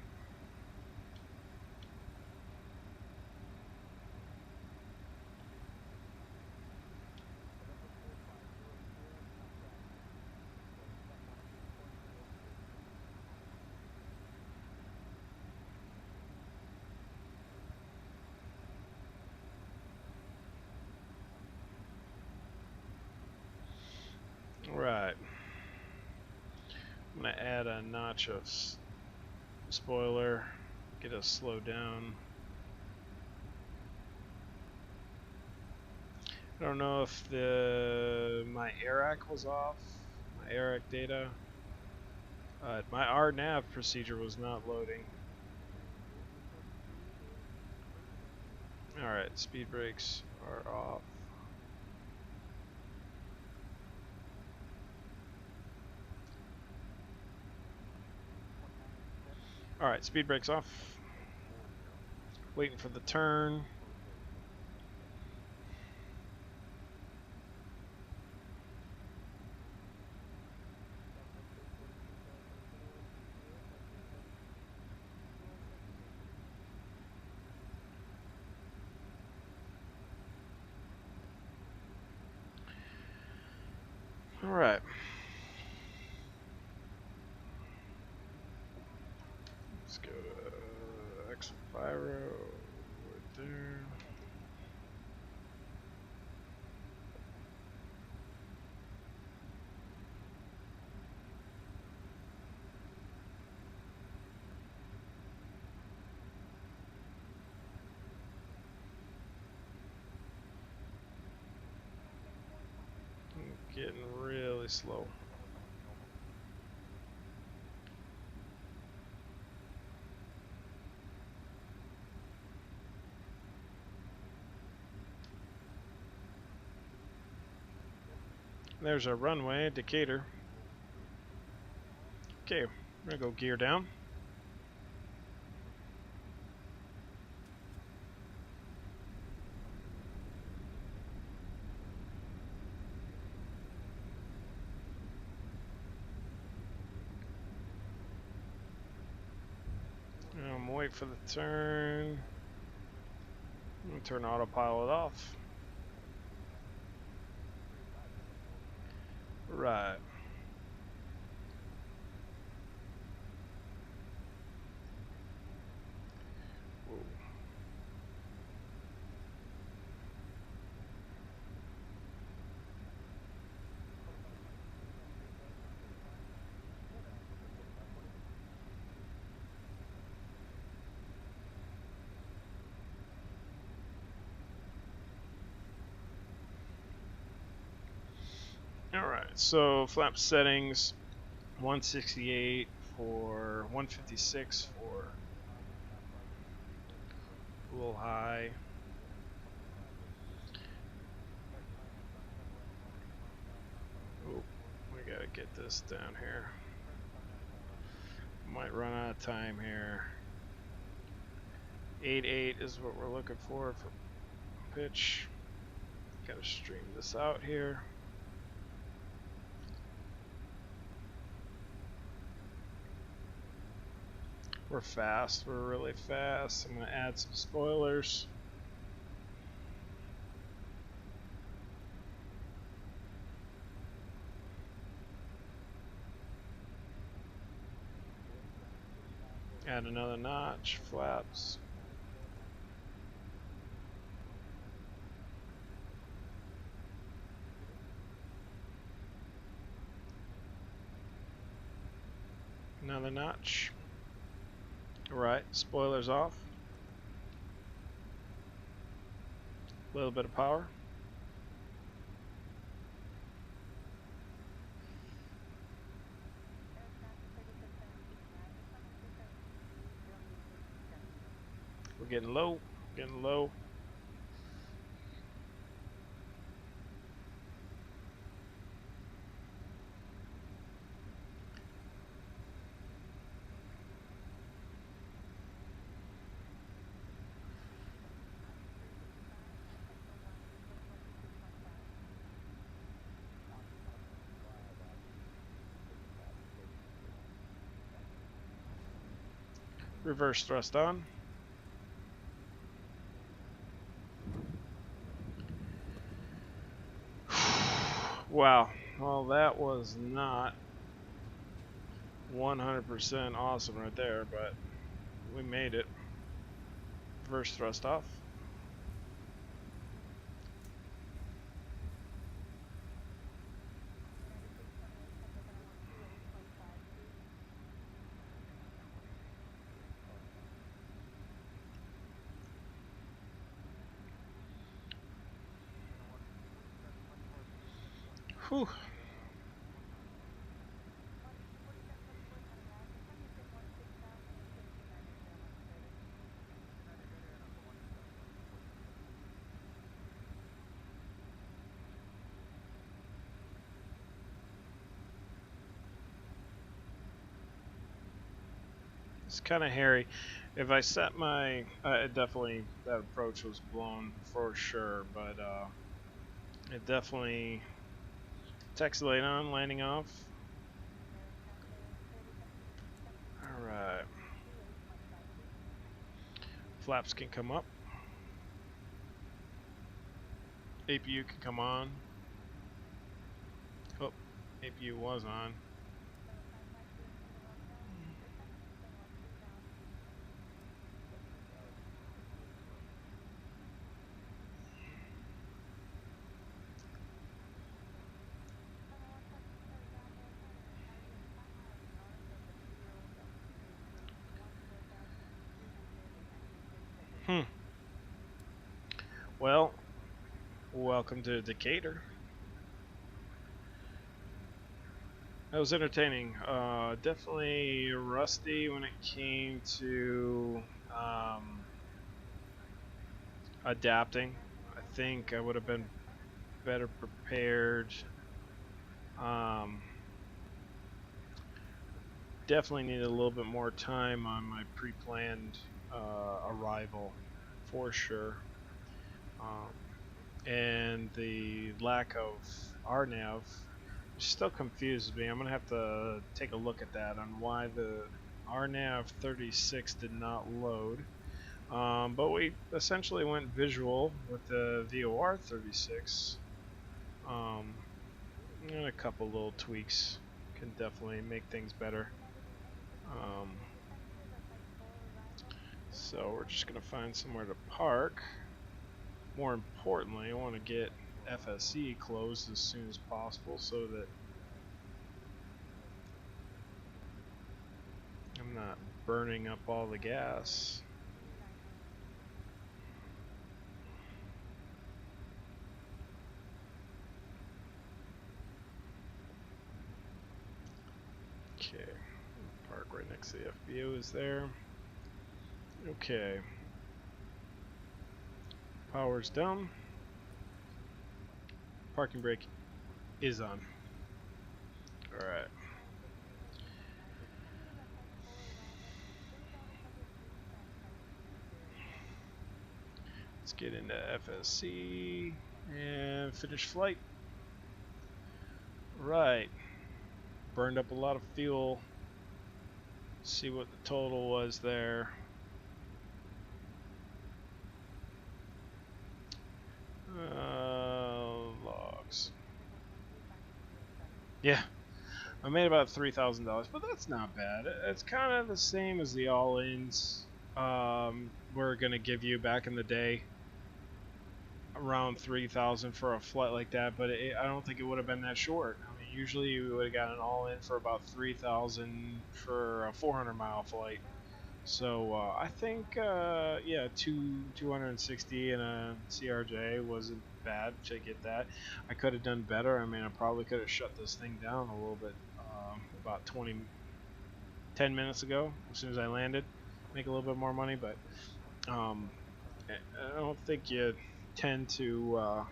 Alright. I'm going to add a notch of spoiler, get us slowed down. I don't know if my ARAC was off, my ARAC data. My RNAV procedure was not loading. Alright, speed brakes are off. Alright, speed brakes off. Waiting for the turn. Alright. Let's go to X-Pyro right there. Getting really slow. There's our runway indicator. Okay, we're gonna go gear down. I'm gonna wait for the turn. I'm gonna turn autopilot off. Right. Whoa. Alright, so flap settings 168 for 156 for a little high. Oh, we gotta get this down here. Might run out of time here. 8.8 is what we're looking for pitch. Gotta stream this out here. We're fast, we're really fast. I'm gonna add some spoilers. Add another notch, flaps. Another notch. Alright, spoilers off. A little bit of power. We're getting low, getting low. Reverse thrust on. Wow, well that was not 100% awesome right there, but we made it. Reverse thrust off. Whew. It's kind of hairy. If I set my, definitely that approach was blown for sure, but it definitely text light on, landing off. All right. Flaps can come up. APU can come on. Oh, APU was on. Well, welcome to Decatur. That was entertaining. Definitely rusty when it came to adapting. I think I would have been better prepared. Definitely needed a little bit more time on my pre-planned arrival, for sure. And the lack of RNAV still confuses me. I'm gonna have to take a look at that on why the RNAV 36 did not load. But we essentially went visual with the VOR 36. And a couple little tweaks can definitely make things better. So we're just gonna find somewhere to park. More importantly, I want to get FSE closed as soon as possible so that I'm not burning up all the gas. Okay, park right next to the FBO is there. Okay, power's down. Parking brake is on. Alright. Let's get into FSC and finish flight. Right. Burned up a lot of fuel. See what the total was there. Logs. Yeah, I made about $3,000, but that's not bad. It's kind of the same as the all-ins we're gonna give you back in the day. Around 3,000 for a flight like that, but I don't think it would have been that short. I mean, usually we would have gotten all-in for about 3,000 for a 400-mile flight. So I think yeah, 260 and a CRJ wasn't bad to get that. I could have done better. I mean, I probably could have shut this thing down a little bit about 10 minutes ago as soon as I landed, make a little bit more money, but I don't think you tend to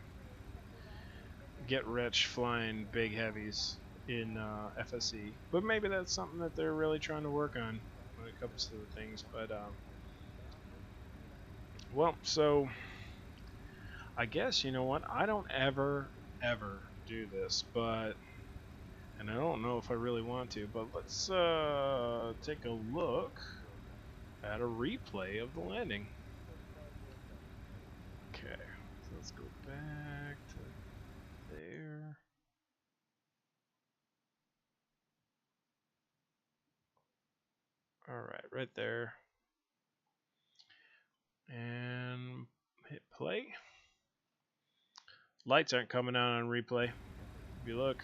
get rich flying big heavies in FSE, but maybe that's something that they're really trying to work on when it comes to the things. But well, so I guess, you know what, I don't ever do this, but, and I don't know if I really want to, but let's take a look at a replay of the landing. Okay, so let's go back to there. Alright, right there. And hit play. Lights aren't coming on replay. If you look.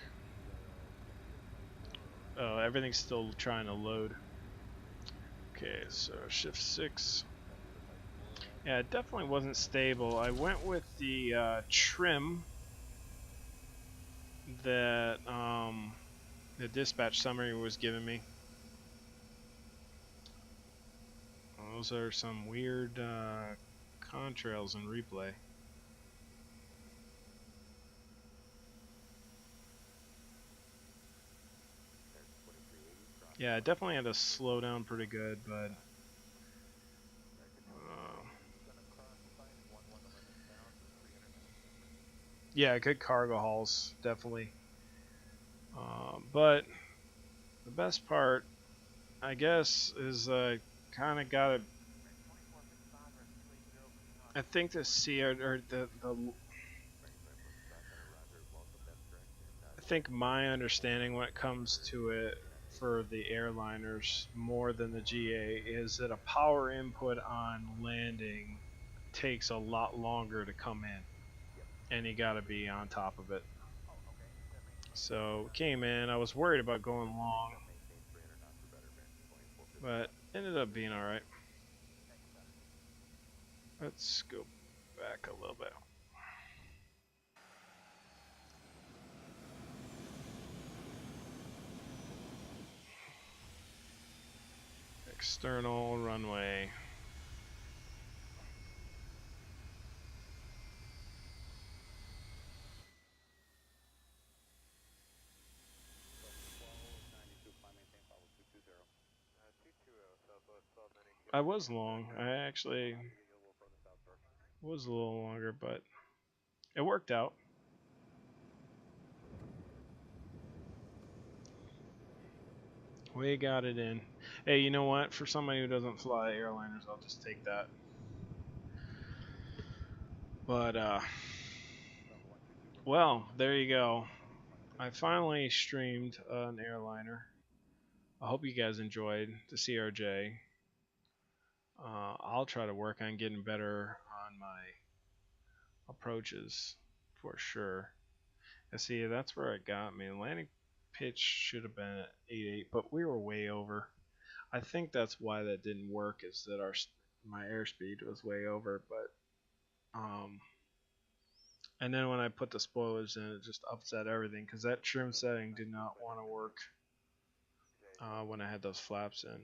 Oh, everything's still trying to load. Okay, so shift 6. Yeah, it definitely wasn't stable. I went with the trim that the dispatch summary was giving me. Those are some weird contrails in replay. Yeah, it definitely had to slow down pretty good, but yeah, good cargo hauls, definitely. But the best part, I guess, is kind of got to. I think the or the I think my understanding when it comes to it for the airliners more than the GA is that a power input on landing takes a lot longer to come in, and you got to be on top of it. So came in. I was worried about going long, but ended up being all right. Let's go back a little bit. External runway. I was long. I actually was a little longer, but it worked out. We got it in. Hey, you know what? For somebody who doesn't fly airliners, I'll just take that. But, well, there you go. I finally streamed an airliner. I hope you guys enjoyed the CRJ. I'll try to work on getting better on my approaches for sure. And see, that's where it got me. The landing pitch should have been at 8.8, but we were way over. I think that's why that didn't work. Is that my airspeed was way over, but and then when I put the spoilers in, it just upset everything because that trim setting did not want to work when I had those flaps in.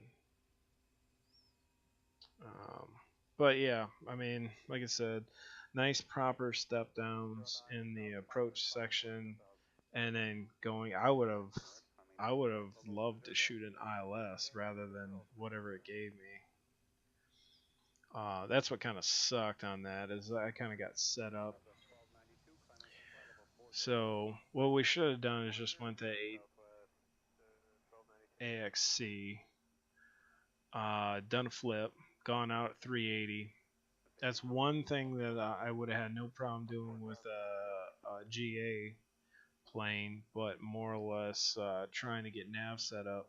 Um, but yeah, I mean, like I said, nice proper step downs in the approach section, and then going. I would have loved to shoot an ILS rather than whatever it gave me. That's what kind of sucked on that is I kind of got set up. So what we should have done is just went to 8 AXC, done a flip, gone out at 380. That's one thing that I would have had no problem doing with a GA plane, but more or less trying to get nav set up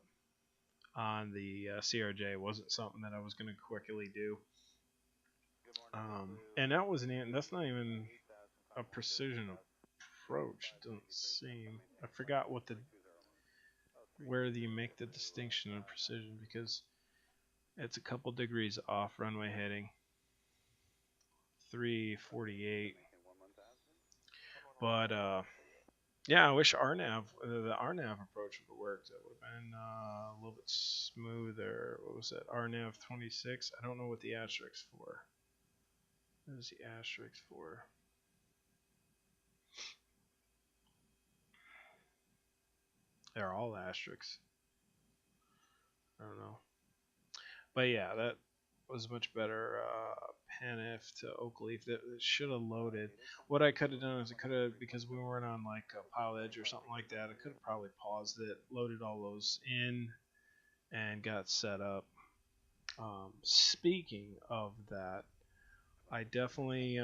on the CRJ wasn't something that I was going to quickly do. And that's not even a precision approach. Doesn't seem. I forgot where you make the distinction in precision because it's a couple degrees off runway heading. 348. But yeah, I wish the RNAV approach would have worked. It would have been a little bit smoother. What was it? RNAV 26. I don't know what the asterisk's for. What is the asterisk for? They're all asterisks. I don't know. But yeah, that was much better. Panif to Oakleaf. That should have loaded. What I could have done is I could have, because we weren't on like a pilot edge or something like that, I could have probably paused it, loaded all those in, and got set up. Speaking of that, I definitely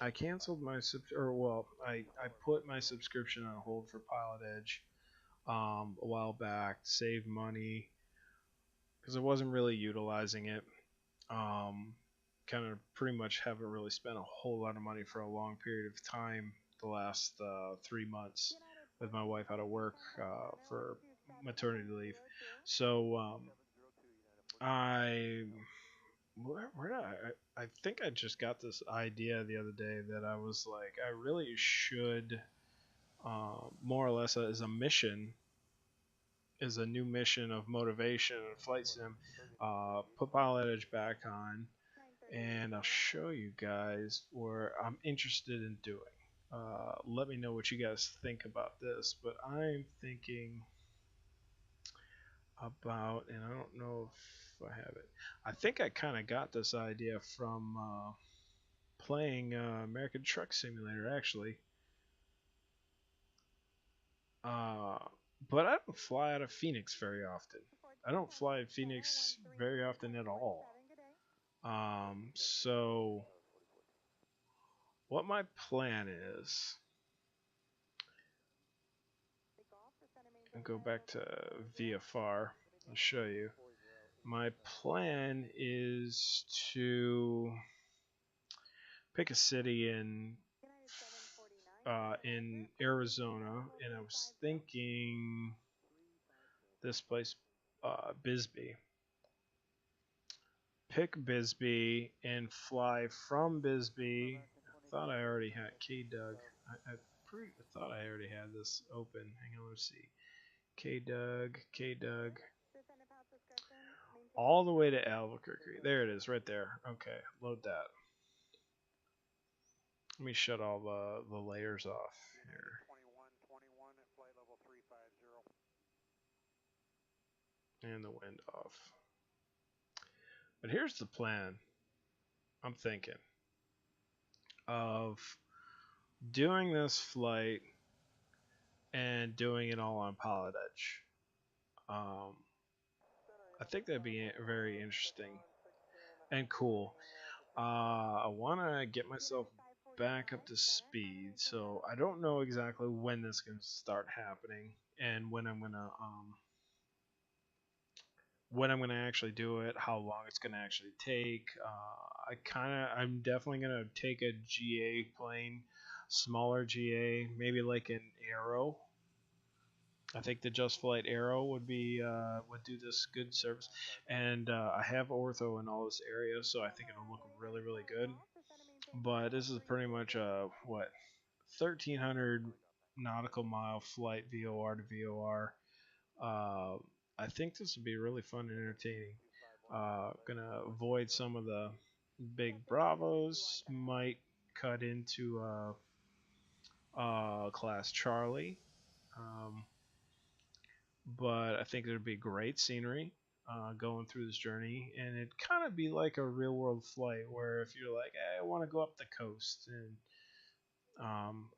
I canceled my I put my subscription on hold for Pilot Edge a while back to save money because I wasn't really utilizing it. Kind of pretty much haven't really spent a whole lot of money for a long period of time the last 3 months with my wife out of work for maternity leave. So I where did I think I just got this idea the other day that I was like I really should more or less as a mission is a new mission of motivation and flight sim put Pilot Edge back on and I'll show you guys what I'm interested in doing. Let me know what you guys think about this, but I'm thinking about, and I don't know if I have it. I think I kind of got this idea from playing American Truck Simulator, actually. Uh, but I don't fly out of Phoenix very often. I don't fly at Phoenix very often at all. So what my plan is, I'll go back to VFR. I'll show you. My plan is to pick a city in Arizona, and I was thinking this place, Bisbee. Pick Bisbee and fly from Bisbee. I thought I already had K-Doug. I thought I already had this open. Hang on, let's see. K-Doug, all the way to Albuquerque. There it is, right there. Okay, load that. Let me shut all the layers off here. And the wind off. But here's the plan. I'm thinking of doing this flight and doing it all on Pilot Edge. I think that'd be very interesting and cool. I want to get myself back up to speed, so I don't know exactly when this is going to start happening and when I'm gonna actually do it, how long it's gonna actually take. I'm definitely gonna take a GA plane, smaller GA, maybe like an Arrow. I think the Just Flight Arrow would do this good service, and I have ortho in all this area, so I think it'll look really really good. But this is pretty much a 1,300 nautical mile flight VOR to VOR. Uh, I think this would be really fun and entertaining. Gonna avoid some of the big Bravos. Might cut into Class Charlie. Um, but I think there'd be great scenery going through this journey, and it'd kind of be like a real world flight where if you're like, hey, I want to go up the coast, and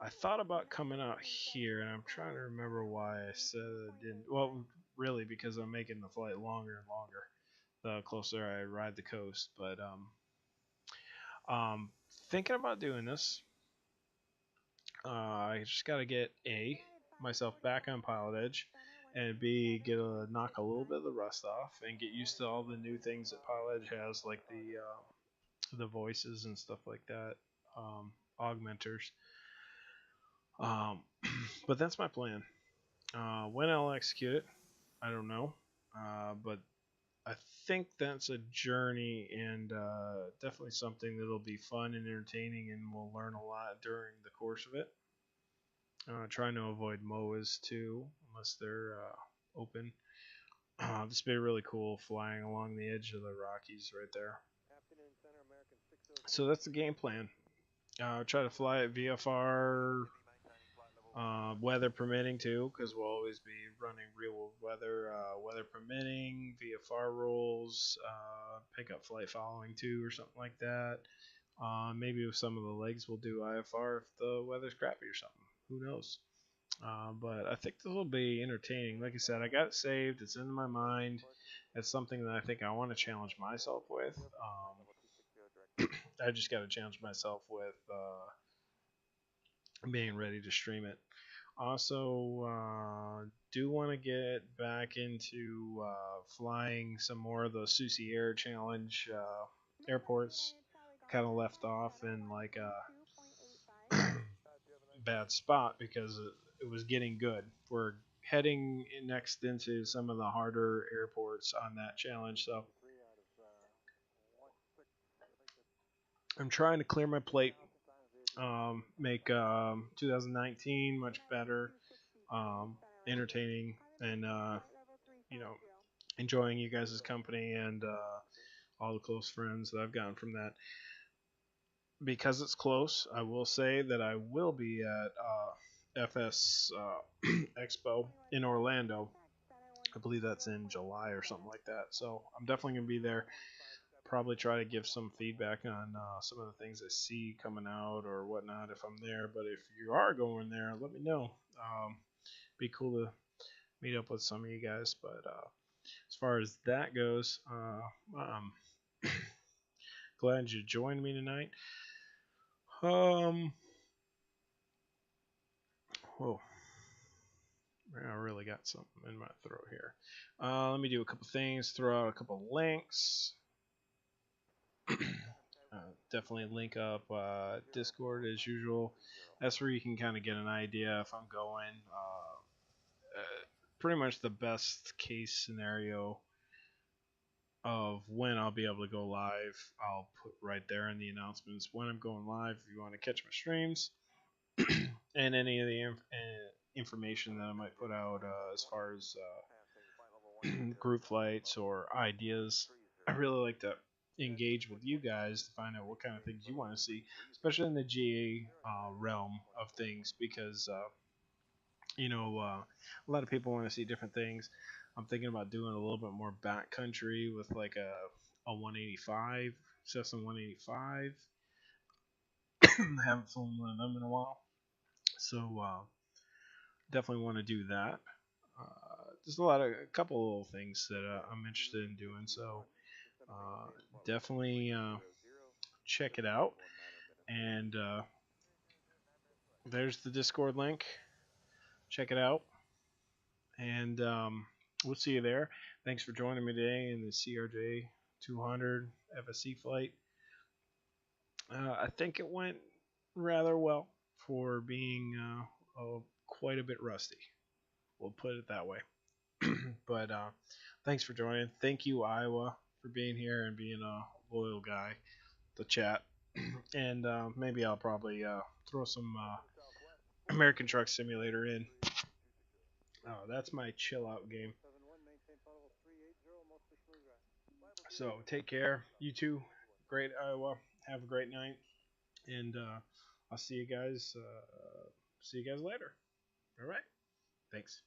I thought about coming out here, and I'm trying to remember why I said I didn't. Well, really, because I'm making the flight longer and longer the closer I ride the coast. But thinking about doing this. I just got to get myself back on Pilot Edge, and knock a little bit of the rust off and get used to all the new things that Pilot Edge has, like the voices and stuff like that, augmenters. But that's my plan. When I'll execute it, I don't know. But I think that's a journey and definitely something that'll be fun and entertaining, and we'll learn a lot during the course of it. Trying to avoid MOAs too, unless they're open. This would be really cool flying along the edge of the Rockies right there. So that's the game plan. Try to fly at VFR, weather permitting too, because we'll always be running real world weather. Weather permitting, VFR rules, pick up flight following too, or something like that. Maybe with some of the legs we'll do IFR if the weather's crappy or something. Who knows? But I think this will be entertaining. Like I said, I got it saved. It's in my mind. It's something that I think I want to challenge myself with. I just got to challenge myself with being ready to stream it. Also, do want to get back into flying some more of the Susi Air Challenge airports. Kind of left off in like a bad spot because it was getting good. We're heading next into some of the harder airports on that challenge, so I'm trying to clear my plate, make 2019 much better, entertaining, and enjoying you guys' company and all the close friends that I've gotten from that. Because it's close, I will say that I will be at FS Expo in Orlando I believe that's in July or something like that. So I'm definitely going to be there. Probably try to give some feedback on some of the things I see coming out or whatnot if I'm there. But if you are going there, let me know. Be cool to meet up with some of you guys. But as far as that goes, glad you joined me tonight. Whoa. I really got something in my throat here. Let me do a couple things, throw out a couple links. Definitely link up Discord as usual. That's where you can kind of get an idea if I'm going. Pretty much the best case scenario of when I'll be able to go live, I'll put right there in the announcements when I'm going live. If you want to catch my streams and any of the information that I might put out as far as group flights or ideas, I really like to engage with you guys to find out what kind of things you want to see, especially in the GA realm of things, because a lot of people want to see different things. I'm thinking about doing a little bit more backcountry with like a 185, Cessna 185. Haven't flown one of them in a while, so definitely want to do that. There's a couple of little things that I'm interested in doing, so definitely check it out. And there's the Discord link. Check it out, and we'll see you there. Thanks for joining me today in the CRJ200 FSE flight. I think it went rather well for being quite a bit rusty. We'll put it that way. But thanks for joining. Thank you, Iowa, for being here and being a loyal guy. The chat, and maybe I'll probably throw some American Truck Simulator in. Oh, that's my chill out game. So take care, you too. Great Iowa. Have a great night, and I'll see you guys. See you guys later. All right. Thanks.